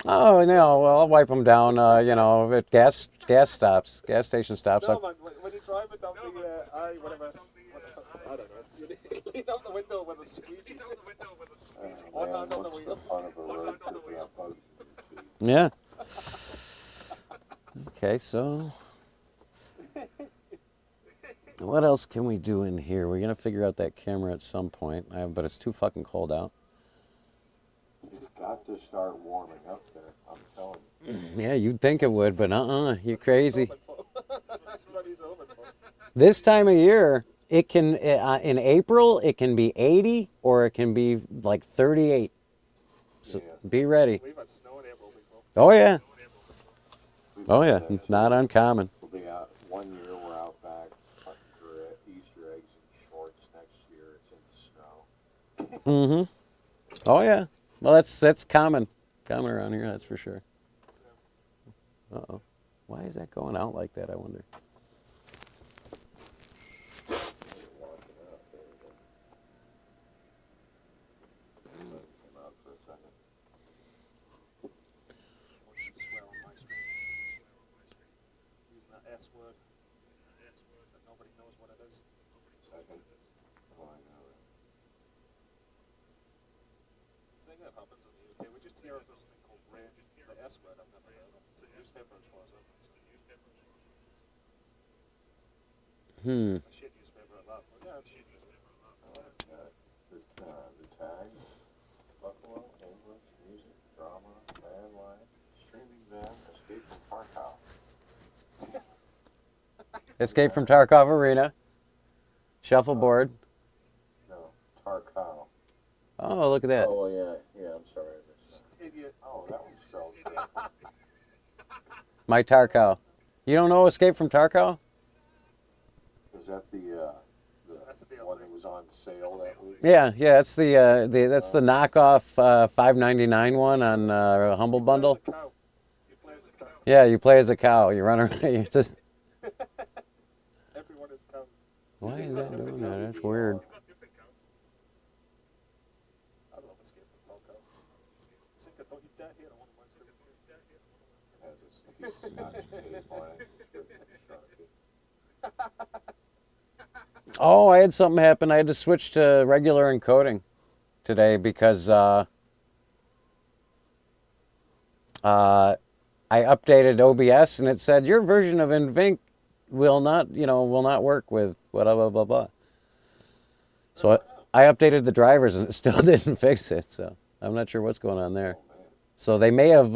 Speaker 1: Oh, no, well, I'll wipe them down, you know, at gas stops, gas station stops.
Speaker 2: No, man, when you drive it down the, whatever, I don't know. You lean out the window with a squeegee. One hand on the
Speaker 3: What's the
Speaker 2: wheel.
Speaker 3: fun of a road trip without bugs in your
Speaker 1: Yeah. Okay, so what else can we do in here? We're going to figure out that camera at some point, but it's too fucking cold out.
Speaker 3: It's got to start warming up there, I'm telling you.
Speaker 1: Yeah, you'd think it would, but you're crazy.
Speaker 2: That's what he's hoping for.
Speaker 1: This time of year, it can, in April, it can be 80 or it can be like 38. So be ready.
Speaker 2: We've had snow in April before.
Speaker 1: Oh, yeah. Oh, yeah. Not uncommon.
Speaker 3: We'll be out, one year we're out back hunting for Easter eggs in shorts. Next year it's in the snow.
Speaker 1: Mm-hmm. Oh, yeah. Well, that's common. Common around here, that's for sure. Uh-oh. Why is that going out like that, I wonder?
Speaker 2: Swear on my stream. Using that S word. That nobody knows what it is.
Speaker 3: Second. Oh, I know
Speaker 2: thing that happens in the UK. We just hear of this thing called rain, the S word I've never heard of. It's a newspaper as far as I'm concerned. A shit newspaper at that, but yeah, it's a shit newspaper at that.
Speaker 3: The tag, Buffalo, English, music, drama, van life, streaming van, escape from Tarkov.
Speaker 1: Escape from Tarkov Arena. Shuffleboard.
Speaker 3: No, Tarkov.
Speaker 1: Oh, look at that.
Speaker 3: Oh, yeah, I'm sorry. I missed that.
Speaker 2: Idiot.
Speaker 3: Oh, that one's spelled correctly.
Speaker 1: My Tarkov. You don't know Escape from Tarkov?
Speaker 3: Was that the one that was on sale that week?
Speaker 1: Yeah, that's the knockoff $5.99 one on Humble Bundle.
Speaker 2: You play as a cow.
Speaker 1: Yeah, you play as a cow. You run around. You just.
Speaker 2: Everyone is cows.
Speaker 1: Why is that doing that? That's weird.
Speaker 2: I love Escape from Tarkov. Sinker, don't you dare hit on one of my streams.
Speaker 3: Has a piece of Scotch tape on it. It's written in Sharpie.
Speaker 1: Oh, I had something happen. I had to switch to regular encoding today because I updated OBS and it said your version of NVENC will not work with blah blah blah blah. So I updated the drivers and it still didn't fix it. So I'm not sure what's going on there. So they may have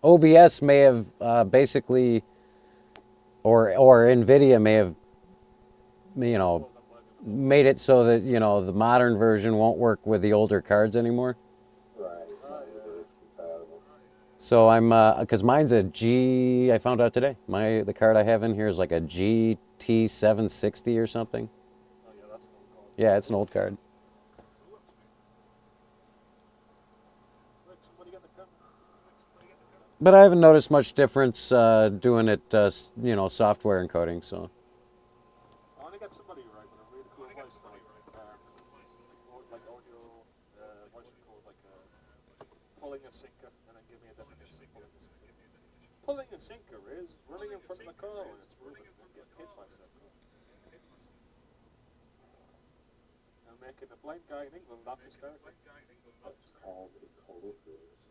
Speaker 1: OBS may have basically, or NVIDIA may have, made it so that the modern version won't work with the older cards anymore.
Speaker 3: Right, it's not reverse compatible.
Speaker 1: So I'm because mine's a G. I found out today. The card I have in here is like a GT 760 or something.
Speaker 2: Oh yeah, that's an old call.
Speaker 1: Yeah, it's an old card.
Speaker 2: Look, somebody got the camera.
Speaker 1: But I haven't noticed much difference doing it, software encoding. So
Speaker 2: I only got somebody right with a really cool voice, like audio, what's it called, like pulling a sinker, and then give me a definition of pulling a sinker. Pulling a sinker is running in front of the car when it's moving and getting hit by said car. And making a blind guy in England laugh hysterically.
Speaker 3: That's called a colloquialism.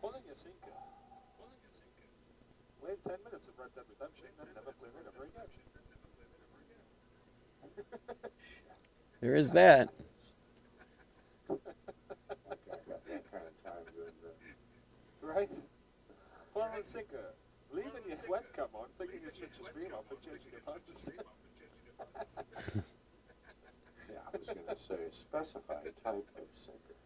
Speaker 2: Pulling a sinker. Wait 10 minutes of Red Dead Redemption and never play it ever again.
Speaker 1: there is that.
Speaker 3: Okay, I got that kind of time doing that.
Speaker 2: Right? Pulling a sinker. Leaving your webcam on, thinking you shut your screen off and changing your pants.
Speaker 3: Yeah, I was going to say specify type of sinker.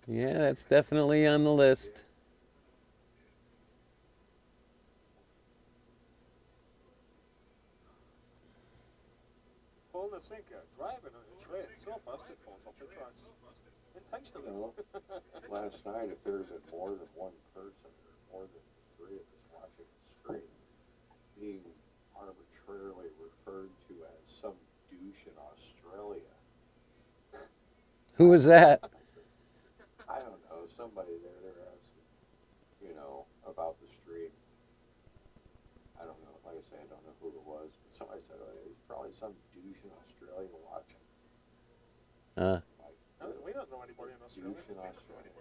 Speaker 1: Yeah, that's definitely on the list.
Speaker 2: Pulling a sinker. Driving on a train so fast it falls off the tracks. Intentionally.
Speaker 3: Last night, if there had been more than one person, or more than three of us watching the stream, being arbitrarily referred to as some douche in Australia.
Speaker 1: Who was that?
Speaker 3: I don't know, somebody there, they're asking, about the stream. I don't know, like I say, I don't know who it was, but somebody said, oh, there's probably some douche in Australia watching.
Speaker 2: We don't know anybody in Australia.
Speaker 3: Douche in Australia.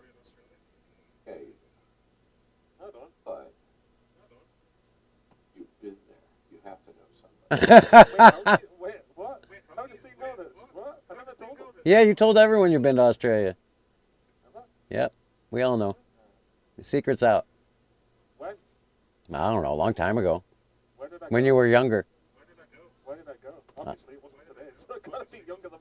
Speaker 3: Yeah, you do.
Speaker 2: I don't.
Speaker 3: But you've been there. You have to know somebody.
Speaker 2: Wait, what? How does he know this? What? I never told him.
Speaker 1: Yeah, you told everyone you've been to Australia.
Speaker 2: Have I?
Speaker 1: Yep, we all know. The secret's out.
Speaker 2: When?
Speaker 1: I don't know, a long time ago.
Speaker 2: Where did I
Speaker 1: When
Speaker 2: go?
Speaker 1: you were younger.
Speaker 2: Where did I go? Obviously, it wasn't today, so I gotta be younger than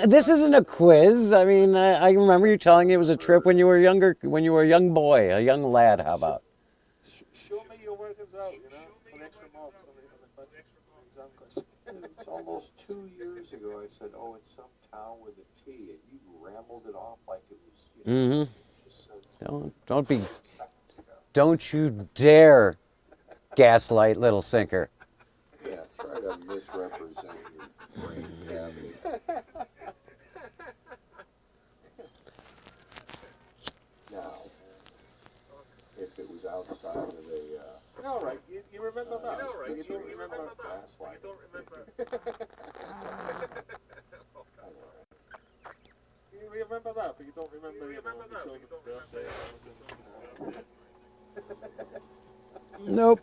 Speaker 1: This isn't a quiz. I mean, I remember you telling me it was a trip when you were younger, when you were a young boy, a young lad. How about?
Speaker 2: Show me your workings out, for the extra marks on the exam question.
Speaker 3: It's almost 2 years ago. I said, "Oh, it's some town with a T," and you rambled it off like it was. Just said,
Speaker 1: Don't you dare gaslight Little Sinker.
Speaker 3: yeah, try to misrepresent your brain cavity. Now, if it was outside of a
Speaker 2: All right, you remember that?
Speaker 3: you
Speaker 2: You don't remember
Speaker 3: gaslight.
Speaker 2: but you don't remember, your children's birthday.
Speaker 1: Nope.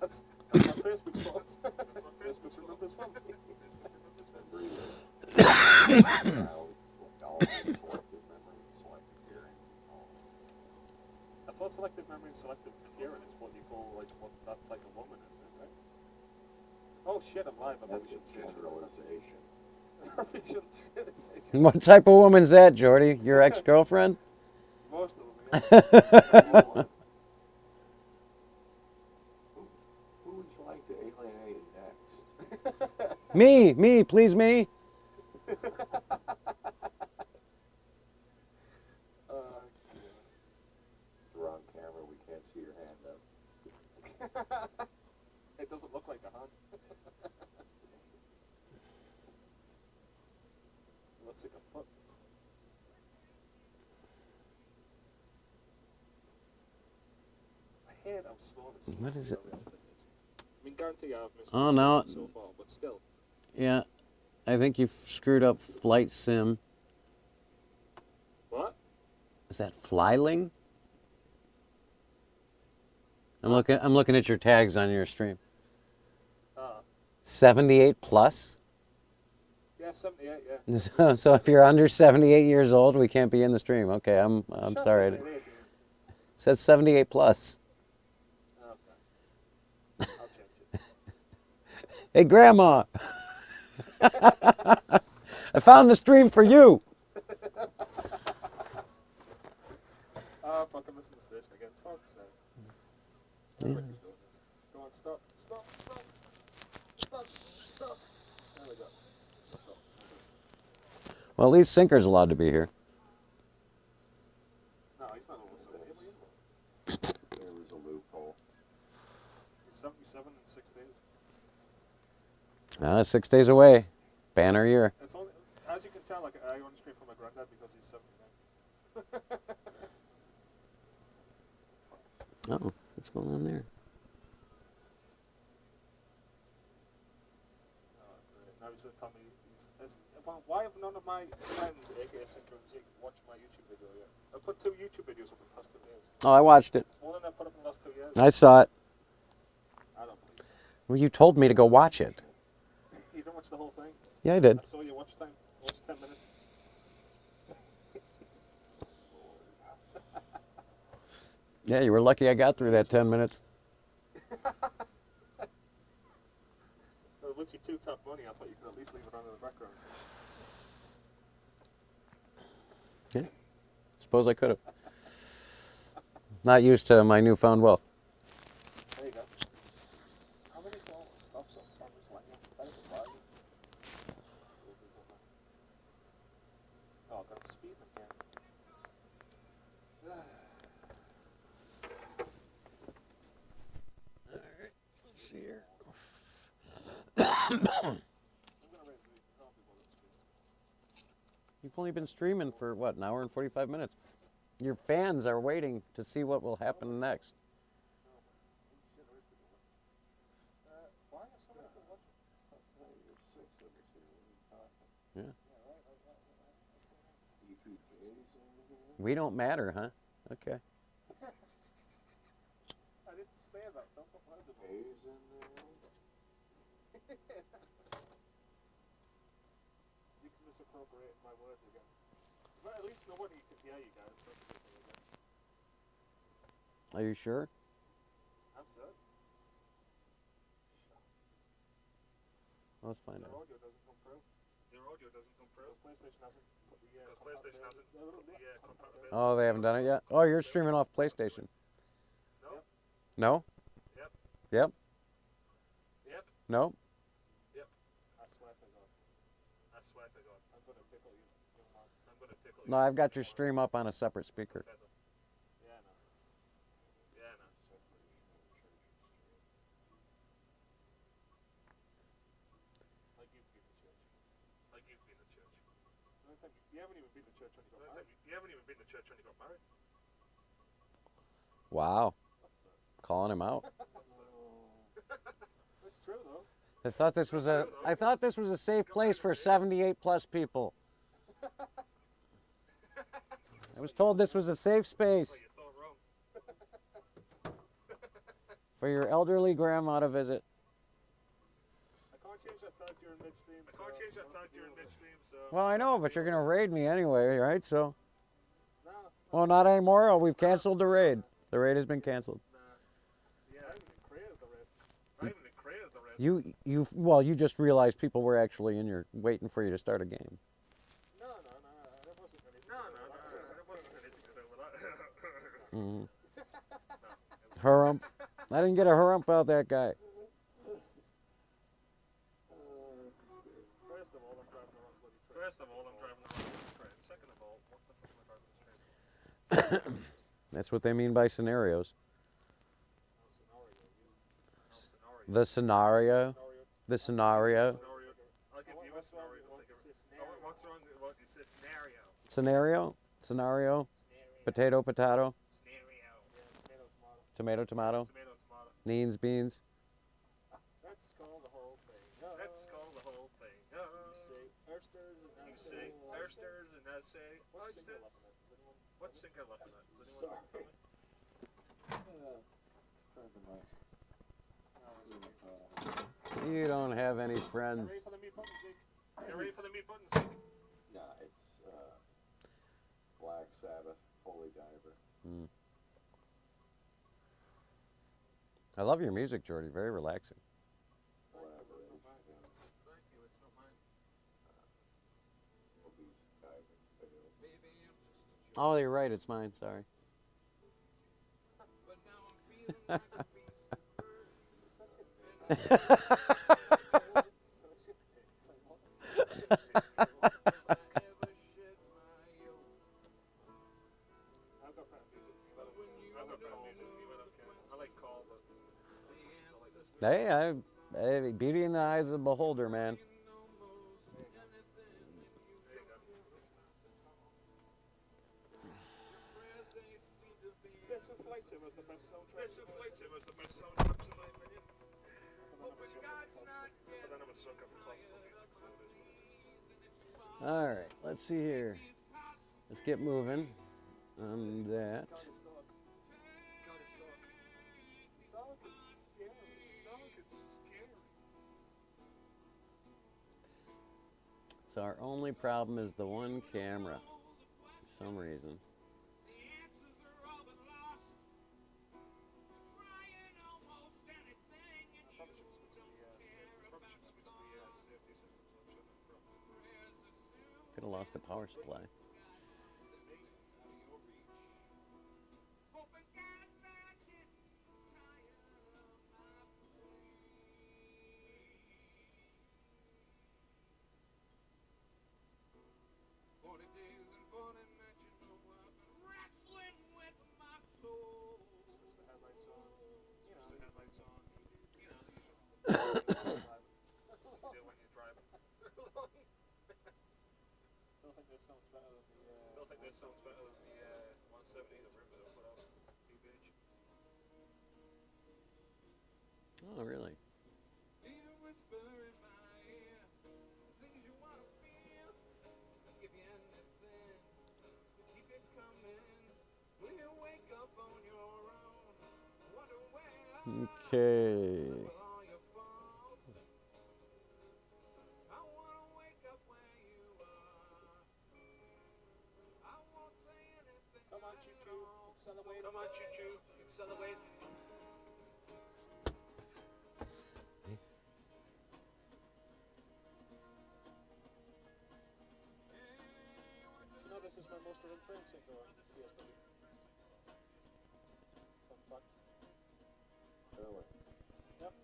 Speaker 2: That's my Facebook's fault. That's my Facebook remembers from me. I thought selective memory and selective hearing is what you call, like, what that's like a woman, isn't it, right? Oh shit, I'm live.
Speaker 3: That's a generalization.
Speaker 1: What type of woman's that, Jordy? Your ex-girlfriend?
Speaker 2: Most of them, yeah.
Speaker 3: Who would you like to alienate next?
Speaker 1: Me, please me.
Speaker 3: We're on camera, we can't see your hand up.
Speaker 2: It doesn't look like a hand. It looks like a foot. I heard how slow this
Speaker 1: What is it?
Speaker 2: I mean, guarantee I've missed
Speaker 1: Oh, no.
Speaker 2: so far, but still.
Speaker 1: Yeah, I think you've screwed up flight sim.
Speaker 2: What?
Speaker 1: Is that Flyling? I'm looking at your tags on your stream. 78 plus.
Speaker 2: Yeah, 78, yeah.
Speaker 1: So if you're under 78 years old, we can't be in the stream. Okay, I'm sorry. It says 78 plus.
Speaker 2: Okay. I'll change it.
Speaker 1: Hey, Grandma. I found the stream for you.
Speaker 2: Oh, fuck, I'm missing the station again. Fuck's sake.
Speaker 1: Yeah.
Speaker 2: Go on, stop. There we go. Stop.
Speaker 1: Well, at least Sinker's allowed to be here.
Speaker 2: No, he's not on the
Speaker 3: There was a loophole.
Speaker 2: He's 77 in 6 days.
Speaker 1: 6 days away. Banner year.
Speaker 2: It's only, as you can tell, like, I only stream from my granddad because he's 79.
Speaker 1: Oh, what's going on there?
Speaker 2: Now he's going to tell me, well, why have none of my friends, aka Sinker and Zeke, watched my YouTube video yet? I put 2 YouTube videos up in the past 2 years.
Speaker 1: Oh, I watched it.
Speaker 2: More than I put up in the last 2 years.
Speaker 1: I saw it.
Speaker 2: I don't believe so.
Speaker 1: Well, you told me to go watch it.
Speaker 2: You didn't watch the whole thing?
Speaker 1: Yeah, I did.
Speaker 2: I saw your watch time. Watch 10 minutes.
Speaker 1: Yeah, you were lucky I got through that 10 minutes.
Speaker 2: With your 2 top money, I thought you could at least leave it on in the background.
Speaker 1: Yeah, suppose I could have. Not used to my newfound wealth.
Speaker 2: There you go. How many stops on this line? That is a value. Oh, God, speed again.
Speaker 1: Alright, let's see here.
Speaker 2: I'm gonna raise the
Speaker 1: You've only been streaming for, what, an hour and 45 minutes? Your fans are waiting to see what will happen next.
Speaker 2: why is so many people watching?
Speaker 1: Yeah. We don't matter, huh? Okay.
Speaker 2: I didn't say that. Don't put words in my You can misappropriate my words again. But at least nobody can hear you guys, so that's a good thing, I guess.
Speaker 1: Are you sure?
Speaker 2: I'm certain.
Speaker 1: Let's find
Speaker 2: Your
Speaker 1: out.
Speaker 2: audio doesn't come through. Because PlayStation hasn't put the compatibility.
Speaker 1: Oh, they haven't done it yet? Oh, you're streaming off PlayStation. No?
Speaker 2: Yep.
Speaker 1: Yep?
Speaker 2: Yep.
Speaker 1: No?
Speaker 2: I swear to God. I'm gonna tickle you.
Speaker 1: No, I've got your stream up on a separate speaker.
Speaker 2: Yeah, no. Like you've been to church. You haven't even been to church when you got married.
Speaker 1: Wow. Calling him out.
Speaker 2: That's true though.
Speaker 1: I thought this was a safe place for 78 plus people. I was told this was a safe space
Speaker 2: You thought wrong.
Speaker 1: for your elderly grandma to visit.
Speaker 2: I can't change that tag during midstream. I can't change that tag during midstream, so.
Speaker 1: Well, I know, but you're gonna raid me anyway, right? So,
Speaker 2: Nah.
Speaker 1: well, not anymore. Oh, we've canceled the raid. The raid has been canceled.
Speaker 2: Nah. Yeah. I haven't created the rift. I haven't created the rift.
Speaker 1: You just realized people were actually in your waiting for you to start a game.
Speaker 2: No. That wasn't anything. No. That wasn't anything to do with that.
Speaker 1: Mm-hmm. Harumph. I didn't get a harumph out that guy.
Speaker 2: First of all, I'm driving the wrong bloody train. Second of all, what the fuck am I driving this train?
Speaker 1: That's what they mean by scenarios. The scenario. The scenario.
Speaker 2: I'll give you a scenario. What's wrong with what you said? Scenario.
Speaker 1: Scenario. Potato.
Speaker 2: Scenario.
Speaker 1: Tomato.
Speaker 2: Tomato.
Speaker 1: Beans.
Speaker 2: Let's call the whole thing. You say Ersters and I say Oysters. What's single left in that? Does anyone
Speaker 1: You don't have any friends.
Speaker 2: ready for the meat pudding, Zeke? You ready for the meat pudding, Zeke?
Speaker 3: Nah, it's Black Sabbath, Holy Diver.
Speaker 1: I love your music, Jordy. Very relaxing.
Speaker 3: Collaboration.
Speaker 2: Thank you, it's not mine.
Speaker 3: Holy Diver video.
Speaker 1: Oh, you're right. It's mine. Sorry.
Speaker 2: I've got better music. I like call, but I like this.
Speaker 1: Hey, beauty in the eyes of the beholder, man.
Speaker 2: There you go. This is Flight Simulator's the best soundtrack. In my opinion. But then I'm a sucker for classical music, so it is what it is.
Speaker 1: All right. Let's see here. Let's get moving on that.
Speaker 2: God, it's dark. Dark is scary.
Speaker 1: So our only problem is the one camera, for some reason. Could have lost the power supply.
Speaker 2: Still think this sounds better than the 170 the room that I put out. TBH.
Speaker 1: Oh, really? Okay.
Speaker 2: Come on, choo-choo. Celebrate. Come on, choo-choo. Celebrate. You know, this is my most run train single on PSW. Fun fact.
Speaker 3: Really?
Speaker 2: Yep.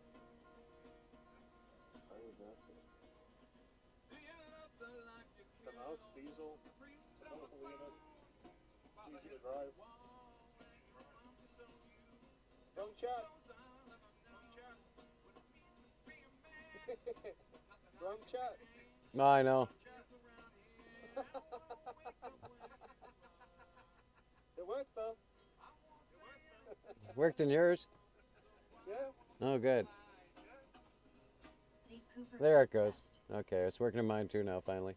Speaker 3: How was that?
Speaker 2: Don't know, it's diesel. Chemical unit. Easy to drive. Wrong chat. Wrong chat.
Speaker 1: No, I know.
Speaker 2: It worked though.
Speaker 1: Worked in yours?
Speaker 2: Yeah.
Speaker 1: Oh, good. There it goes. Okay, it's working in mine too now, finally.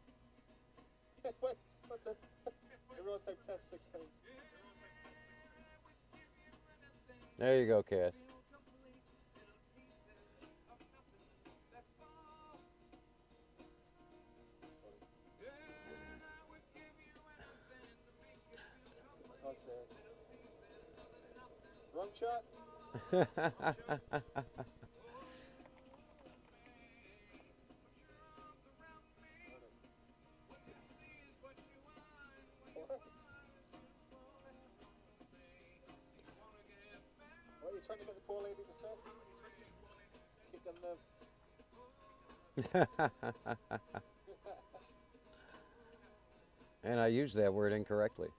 Speaker 2: What the? It road type test 6 times.
Speaker 1: There you go, Cass.
Speaker 2: That's it. Wrong shot. What? What are you trying to get the poor lady to say? Kick them the...
Speaker 1: And I used that word incorrectly.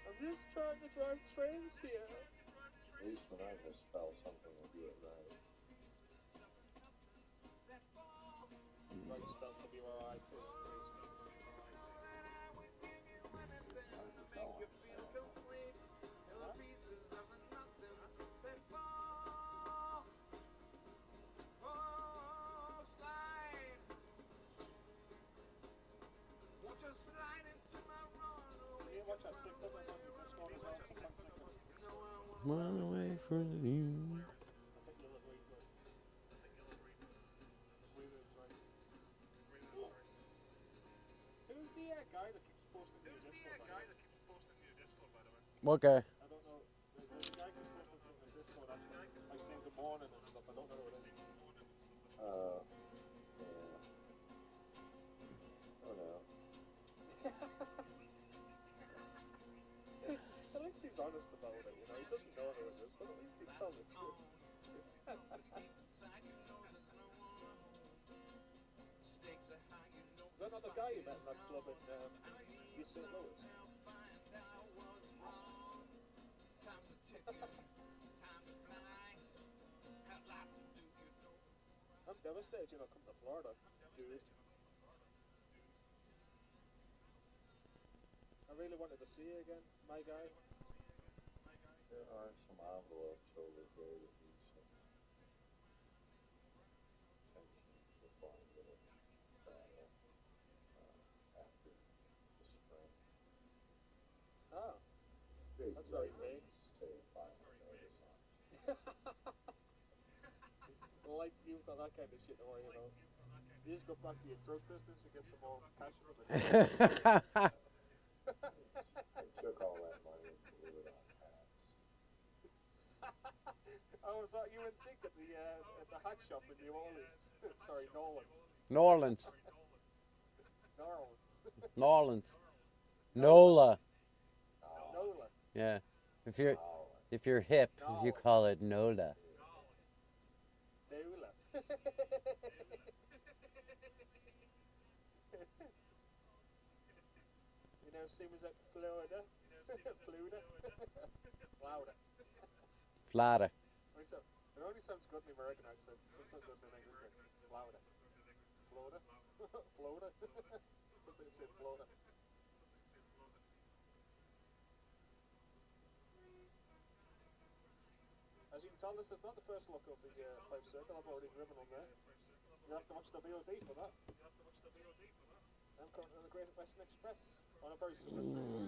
Speaker 2: I'm just trying to drive trains here.
Speaker 3: At least when I misspell something, I do it right.
Speaker 2: Right spelled W-R-I-T.
Speaker 3: Hard to tell on sound.
Speaker 2: Yeah, watch that sick them on this one as well. Sometimes sick them.
Speaker 1: Run away from you.
Speaker 2: I think you'll agree with it. Weirwood's right. Who's the guy that keeps posting to your Discord, by the way?
Speaker 1: What guy?
Speaker 2: I don't know. There's a guy who keeps posting something in Discord, that's what, like saying good morning and stuff. I don't know who it is.
Speaker 3: Yeah. Oh no.
Speaker 2: At least he's honest about it, you know. He doesn't know who it is, but at least he's telling the truth. Is that not the guy you met in that club in East St. Louis? I'm devastated you're not coming to Florida, dude. I really wanted to see you again, my guy.
Speaker 3: There are some envelopes over here that need some attention before I'm gonna travel after the spring.
Speaker 2: Ah,
Speaker 3: Big
Speaker 2: That's very
Speaker 3: lady
Speaker 2: vague.
Speaker 3: Say final notice on.
Speaker 2: like you've got that kind of shit to worry about. You just go back to your drug business and get some more cash from it.
Speaker 3: I took all that money and blew it on hats.
Speaker 2: Oh, was that you and Zeke at the hack shop in New Orleans? Sorry, Norlands.
Speaker 1: New Orleans.
Speaker 2: Norlands.
Speaker 1: New Orleans. NOLA.
Speaker 2: Nola.
Speaker 1: Yeah. If you're hip, you call it NOLA.
Speaker 2: Nola. You know, same as at Florida. Florida. Florida.
Speaker 1: Florida.
Speaker 2: It only sounds good in the American accent. It sounds good in English. Florida. Florida. Florida. Something to say Florida. As you can tell, this is not the first look of the 5 Circle. I've already driven on there. You have to watch the VOD for that. I'm currently on the Great Western Express on a very similar train.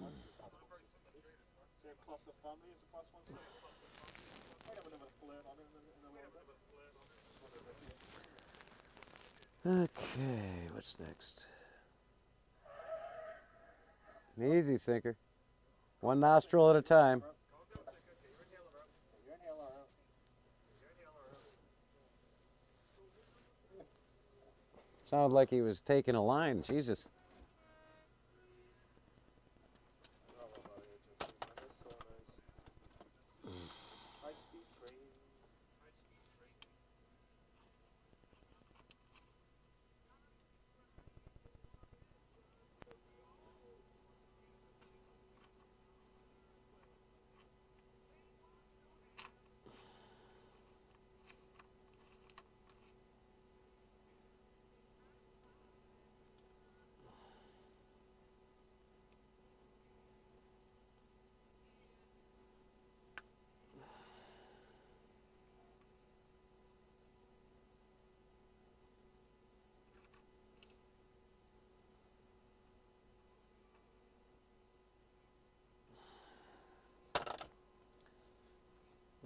Speaker 2: Same class of family as a Class 1 Circle. Might have another flirt on it in a little bit.
Speaker 1: Okay, what's next? Easy, Sinker. One nostril at a time.
Speaker 2: You're in hell, alright.
Speaker 1: Sounded like he was taking a line. Jesus.
Speaker 2: That's so nice. High-speed train.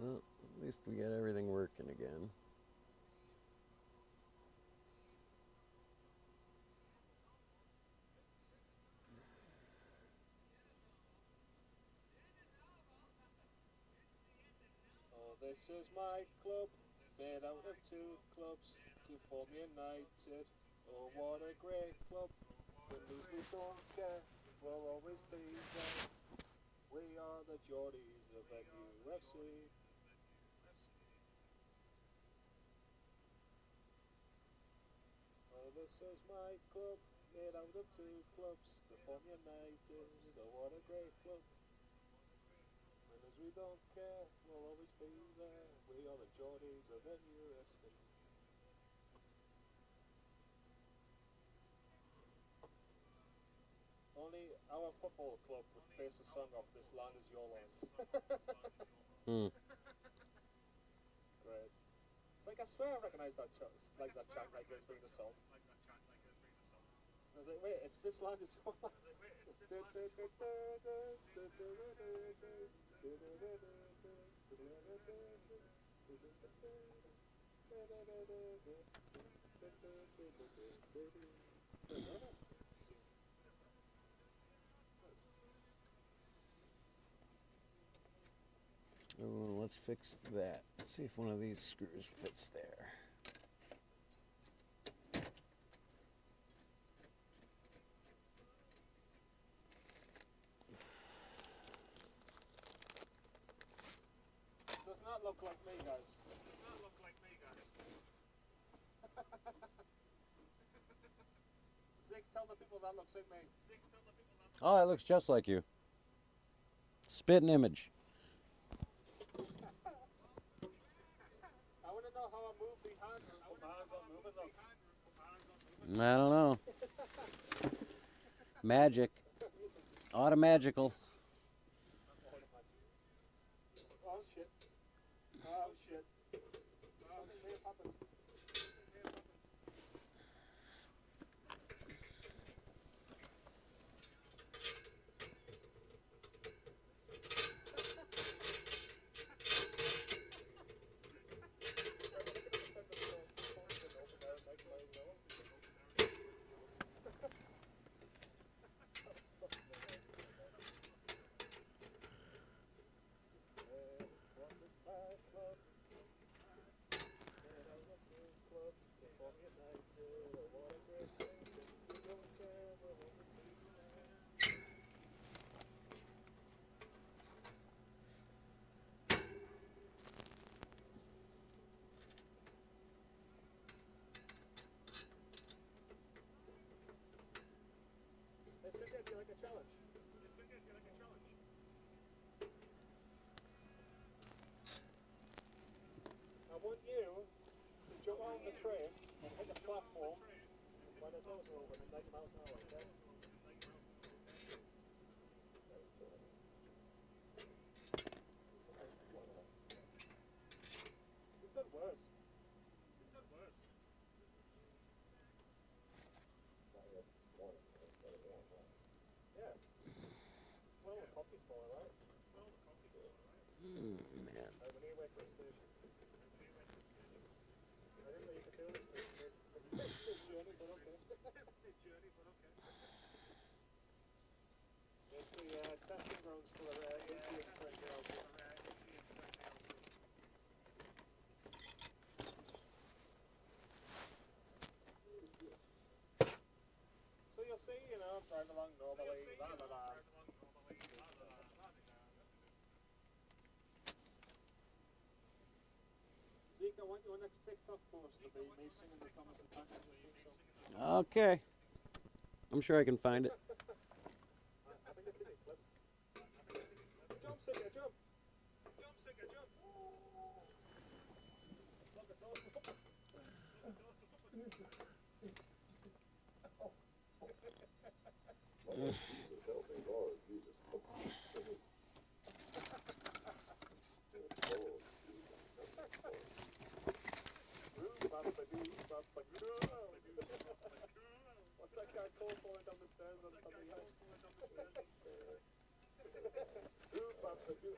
Speaker 1: Well, at least we got everything working again.
Speaker 2: Oh, this is my club, made out of two clubs to form united. Oh, what a great club. When lose we don't care, we'll always be there. We are the Geordies of NUFC. Oh, this is my club, made out of two clubs to form united. Oh, what a great club. When as we don't care, we'll always be there. We are the Geordies of NUFC. Only our football club would base a song off This Land Is Your Land.
Speaker 1: Hmm.
Speaker 2: Great. It's like, I swear I recognise that chant, like that chant, like it's bring the song. I was like, wait, it's This Land Is Your Land.
Speaker 1: Oh, let's fix that. Let's see if one of these screws fits there.
Speaker 2: Does not look like me, guys. Zeke, tell the people that looks like me.
Speaker 1: Oh, that looks just like you. Spit an image.
Speaker 2: I want to know how I move the hand. My hands aren't moving though.
Speaker 1: I don't know. Magic. Automagical.
Speaker 2: Oh shit. Oh shit. Something may have happened. This should get you like a challenge. I want you to jump out of the train and hit the platform when the doors are open at 90 miles an hour, okay? You've done worse. Yeah. It's one of the copies for it, right?
Speaker 1: Man.
Speaker 2: We need to wait for a station. I didn't know you could do this, but it's a journey, but okay. It's the testing grounds for Indian friend girls. So you'll see, you know, drive along normally, la la la. Zeke, I want your next TikTok post to be me singing the Thomas the Tank Engine theme song.
Speaker 1: Okay. I'm sure I can find it.
Speaker 2: I think it's in your clips. Jump, Zeke, jump! Jump, Zeke, jump! Look, it's awesome.
Speaker 3: Lord Jesus, help me, Lord Jesus. Lord Jesus.
Speaker 2: What's that guy called falling down the stairs on the house?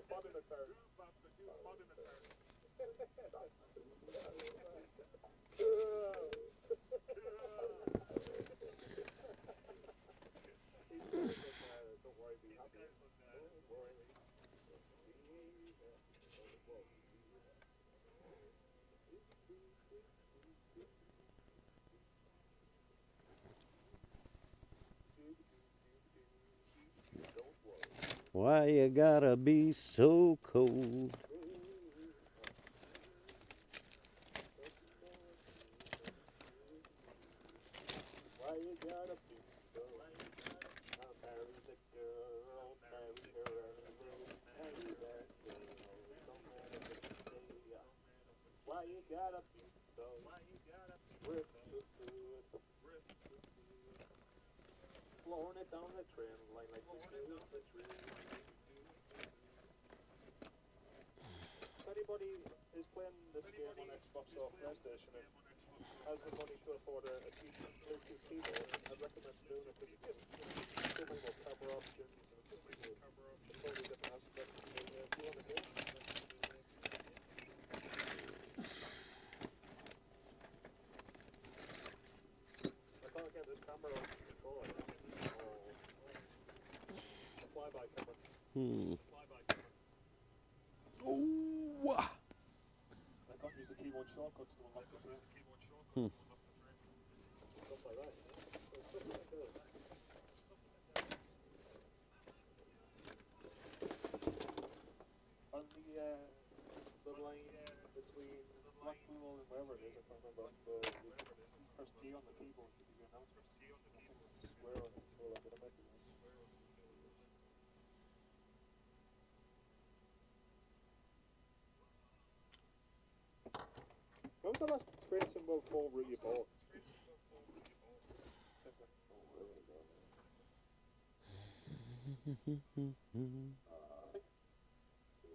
Speaker 2: Bobby McFerrin.
Speaker 1: Why you gotta be so cold?
Speaker 2: Why you gotta be so? I married the girl, married her early, married that girl. Don't matter what you say. Why you gotta be so? Rip the hood, blowing it down the train line like we do. If anybody is playing this game on Xbox or PlayStation and has the money to afford a decent Bluetooth keyboard, I'd recommend doing it because it gives so many more camera options and a totally different aspect of the view on the game. I can't get this camera on the controller. Oh. A flyby camera.
Speaker 1: Oh.
Speaker 2: I can't use the keyboard shortcuts to unlock the frame. Stuff like that, you know? So stuff like that. On the line between Blackpool and wherever it is, I can't remember, you press D on the keyboard to do the announcements. I think it's square on the controller, but I might be wrong. When was the last tracing mode 4 route you bought? Did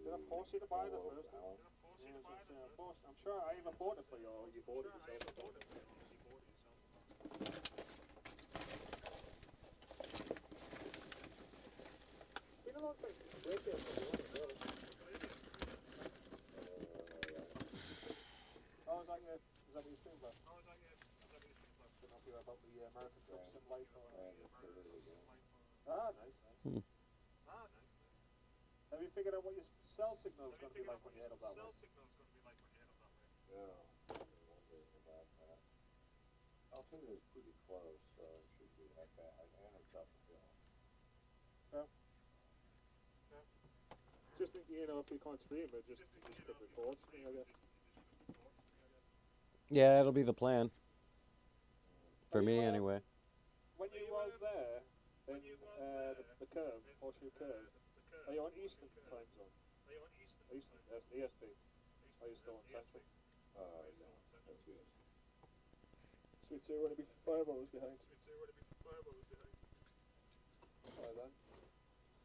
Speaker 2: I force you to buy the first one? Yeah, I was gonna say, I'm sure I either bought it for you or you bought it yourself. It's been a long time since I played this one, really. Oh, is that what you streamed last? Don't know if you're about the American Truck Sim Life or... Ah, nice. Have you figured out what your cell signal is going to be like when you head up that way?
Speaker 3: Yeah, I'm wondering about that. Altoona is pretty close, so it should be that bad. And it's up the hill.
Speaker 2: Just think, you know, if you can't stream it, just could record me, I guess.
Speaker 1: Yeah, it'll be the plan. For me, anyway.
Speaker 2: When you are there, in the curve, horseshoe curve, are you on Eastern time zone? Eastern, that's the EST. Are you still on Central?
Speaker 3: No, that's good.
Speaker 2: Sweet Sue, we're going to be 5 hours behind. By then?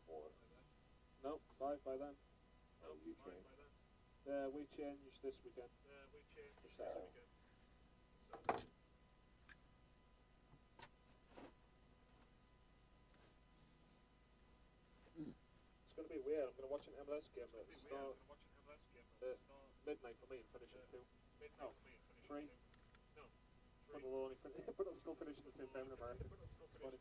Speaker 3: 4.
Speaker 2: No, 5 by then.
Speaker 3: Oh, you changed?
Speaker 2: We changed this weekend. The second. It's going to be weird. I'm going to watch an MLS game at start midnight for me and finish at 2. No, 3. But it'll still finish at the same time in America. It's funny.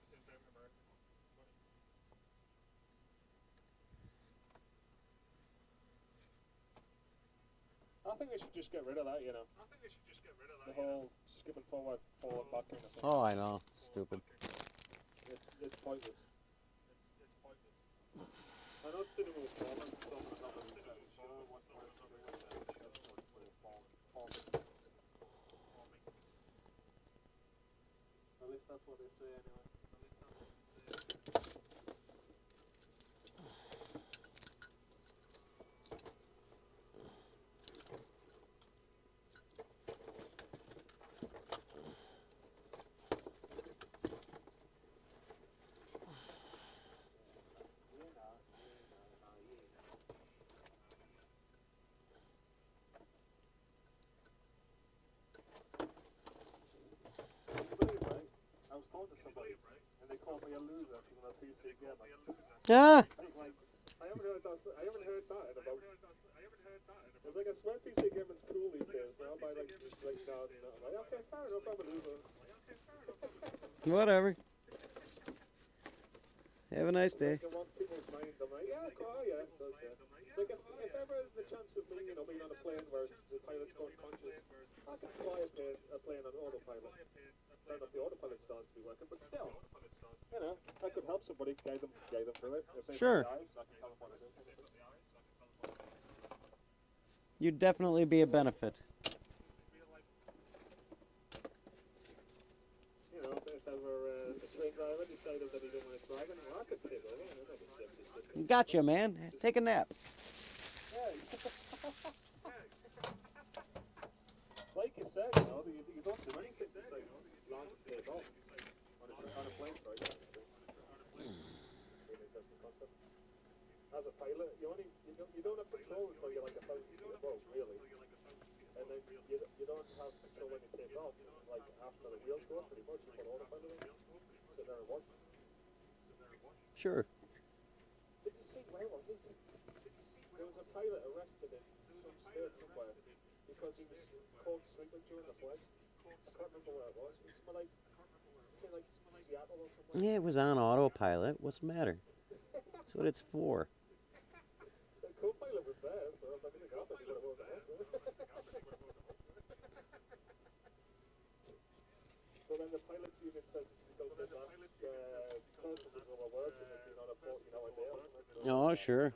Speaker 2: I think they should just get rid of that, you know. The whole skipping forward back kind of thing.
Speaker 1: Oh, I know. Stupid.
Speaker 2: It's pointless. I know it's to do with formats and stuff, but I'm not really exactly sure what it's to do with format. At least that's what they say anyway. I was talking to somebody, and they called me a loser because I'm a PC gamer.
Speaker 1: Ah!
Speaker 2: I was like, I haven't heard that in about It's like, I swear PC gaming's cool these days. Now I'm like, no, it's not. I'm like, okay, fair enough, I'm a loser.
Speaker 1: Whatever. Have a nice day.
Speaker 2: Like, it wants people's mind. I'm like, yeah, cool, yeah, it does, yeah. It's like, if ever there's the chance of me, being on a plane where the pilot's going conscious, I could fly a plane on autopilot. Turn off the autopilot starts to be working, but still, I could help somebody, guide them through it. If they
Speaker 1: Sure.
Speaker 2: dies, I can tell them what to do.
Speaker 1: You'd definitely be a benefit.
Speaker 2: If ever a train driver decided that he didn't want to drive anymore, I could take over.
Speaker 1: Gotcha, man. Take a nap.
Speaker 2: Like you said, you don't do anything besides launch and take off on a plane, sorry. Really interesting concept. As a pilot, you don't have control until you're like 1,000 feet above, really. And then you don't have control when you take off. Like after the wheels go up, pretty much, you put autopilot in, sit there and watch.
Speaker 1: Sure.
Speaker 2: Did you see, where was it? There was a pilot arrested in some state somewhere because he was caught sleeping during the flight. I can't remember where it was. It was somewhere like Seattle or somewhere.
Speaker 1: Yeah, it was on autopilot. What's the matter? That's what it's for.
Speaker 2: The co-pilot was there, so if I didn't go up, I would have walked ahead. But then the pilots union says it's because the last person was overworked and they'd been on a 14-hour day or something.
Speaker 1: Oh, sure.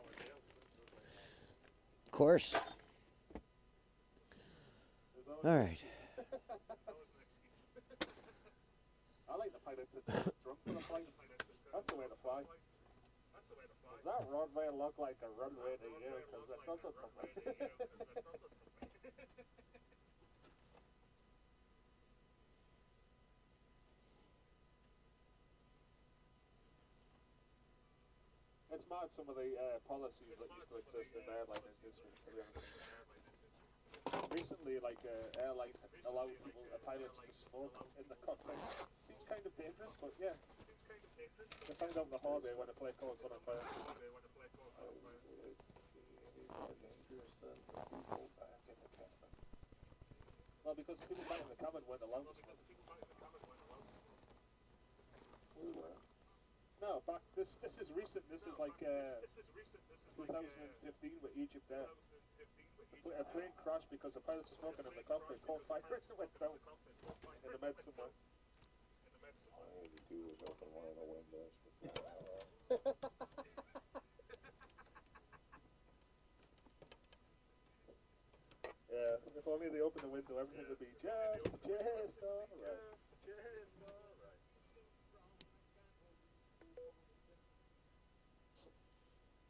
Speaker 1: Of course. All right.
Speaker 2: I like the pilots that are drunk for the flight. That's the way to fly. Does that runway look like a runway to you? Because it doesn't to me. It's mad, some of the policies that used to exist in the airline industry, to be honest. Recently, airline allowed pilots to smoke in the cockpit. Seems kind of dangerous, but yeah. They found out the hard way when a plane caught on fire. Well, because the people back in the cabin weren't allowed to smoke. No, back this is recent. This is like 2015 with Egypt Air. A plane crashed because the pilots were smoking in the cockpit, caught fire and went down in the med somewhere.
Speaker 3: All I had to do was open one of the windows.
Speaker 2: Yeah, if only they opened the window, everything would be just alright.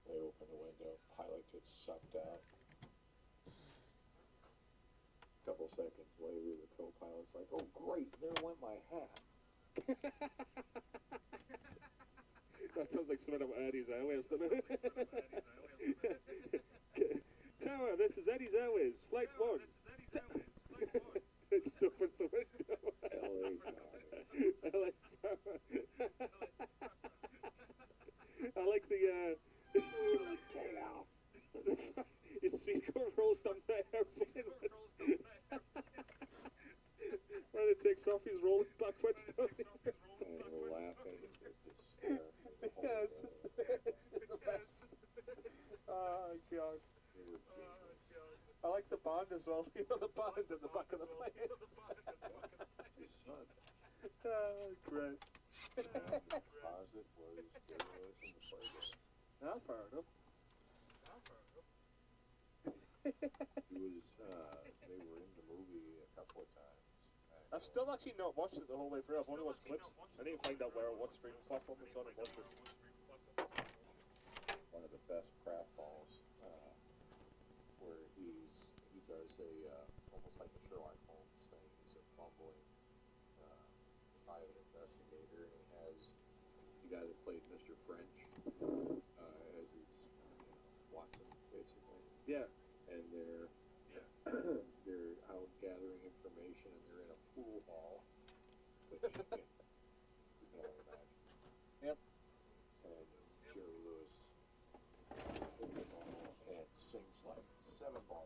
Speaker 3: They open the window, pilot gets sucked out. A couple seconds later, the co-pilot's like, "Oh great, there went my hat."
Speaker 2: That sounds like something of Eddie's Airways, doesn't it? Tower, this is Eddie's Airways, flight 1. It just opens the window.
Speaker 3: LA Tower.
Speaker 2: LA Tower. I like the,
Speaker 3: Get out.
Speaker 2: your seat rolls down the airplane. When it takes off, he's rolling backwards down the airplane.
Speaker 3: And we're laughing at this.
Speaker 2: Yeah, it's just the best. Oh, God. I like the band as well. You know, the band at the back of the plane.
Speaker 3: His son.
Speaker 2: Oh, great.
Speaker 3: And the deposit was stimulus in the place.
Speaker 2: Yeah, fair enough.
Speaker 3: He was, they were in the movie a couple of times.
Speaker 2: I've still actually not watched it the whole way through. I've only watched clips. I need to find out where or what streaming platform it's on and watch it.
Speaker 3: One of the best pratfalls, where he does almost like a Sherlock Holmes thing. He's a bumbling private investigator, and he has the guy that played Mr. French as his Watson, basically.
Speaker 2: Yeah.
Speaker 3: And they're they're out gathering information, and they're in a pool hall, which you can only imagine.
Speaker 2: Yep.
Speaker 3: And Jerry Lewis and sings like 7 bars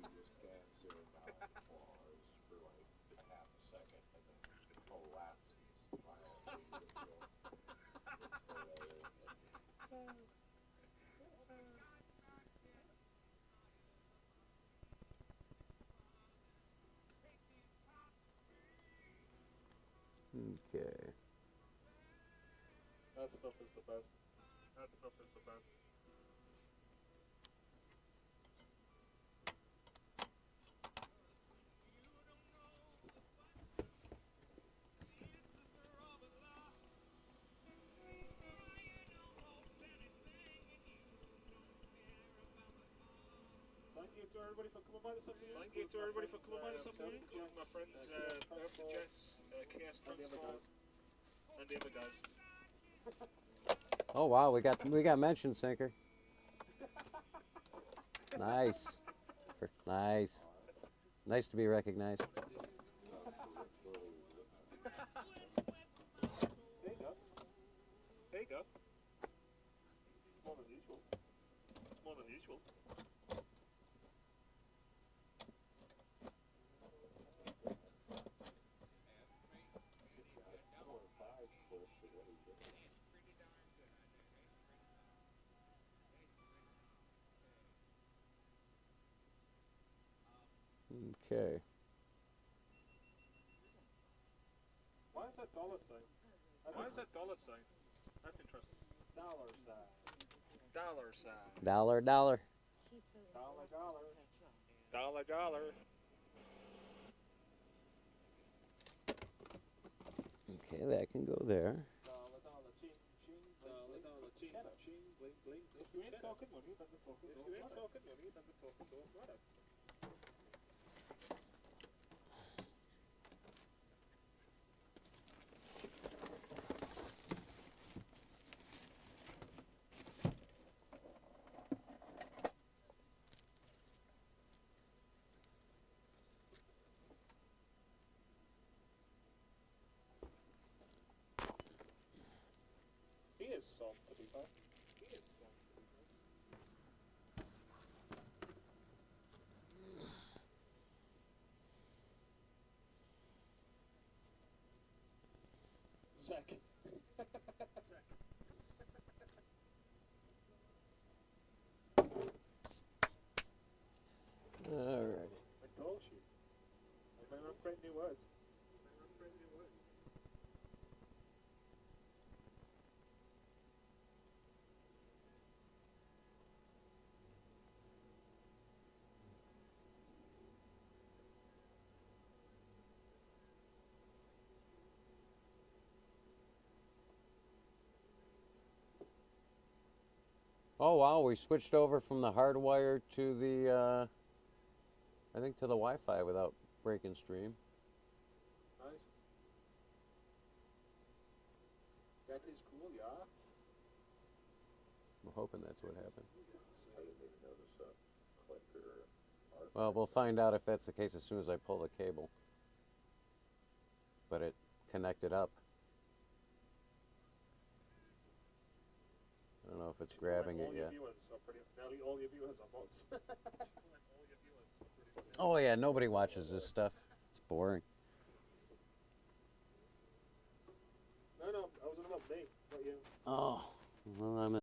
Speaker 3: just can zoom out pause for like a half a second and then it collapses violently into
Speaker 1: Okay.
Speaker 2: That stuff is the best. That stuff is the best. Thank you to everybody for coming by this afternoon. Thank you to everybody for coming by this afternoon. Including my friends, Jess, Chaos Transport, and the other guys.
Speaker 1: Oh wow, we got mentioned, Sinker. Nice. Nice. Nice to be recognized.
Speaker 2: There you go. There you go. It's more than usual. It's more than usual.
Speaker 1: Okay.
Speaker 2: Why is that dollar sign? Why is that dollar sign? That's interesting. Dollar sign. Dollar sign.
Speaker 1: Dollar.
Speaker 2: Dollar, dollar. Dollar, dollar.
Speaker 1: Okay, that can go there.
Speaker 2: Dollar, dollar, ching, ching, dollar, dollar, ching, ching, bling, bling. If you ain't talking money, then the talking don't matter. If you ain't talking money, then the talking don't matter. He is soft, to be fair. He is soft, to be fair. Sec.
Speaker 1: All right.
Speaker 2: I told you. I might not print new words.
Speaker 1: Oh wow, we switched over from the hardwire to the I think to the Wi-Fi without breaking stream.
Speaker 2: Nice. That is cool, yeah.
Speaker 1: I'm hoping that's what happened.
Speaker 3: I didn't even notice that clicker.
Speaker 1: Well, we'll find out if that's the case as soon as I pull the cable. But it connected up. I don't know if it's grabbing it yet.
Speaker 2: Nearly all your viewers are bots.
Speaker 1: Oh yeah, nobody watches this stuff. It's boring.
Speaker 2: No, I wasn't about me, not you.
Speaker 1: Oh, well, I'm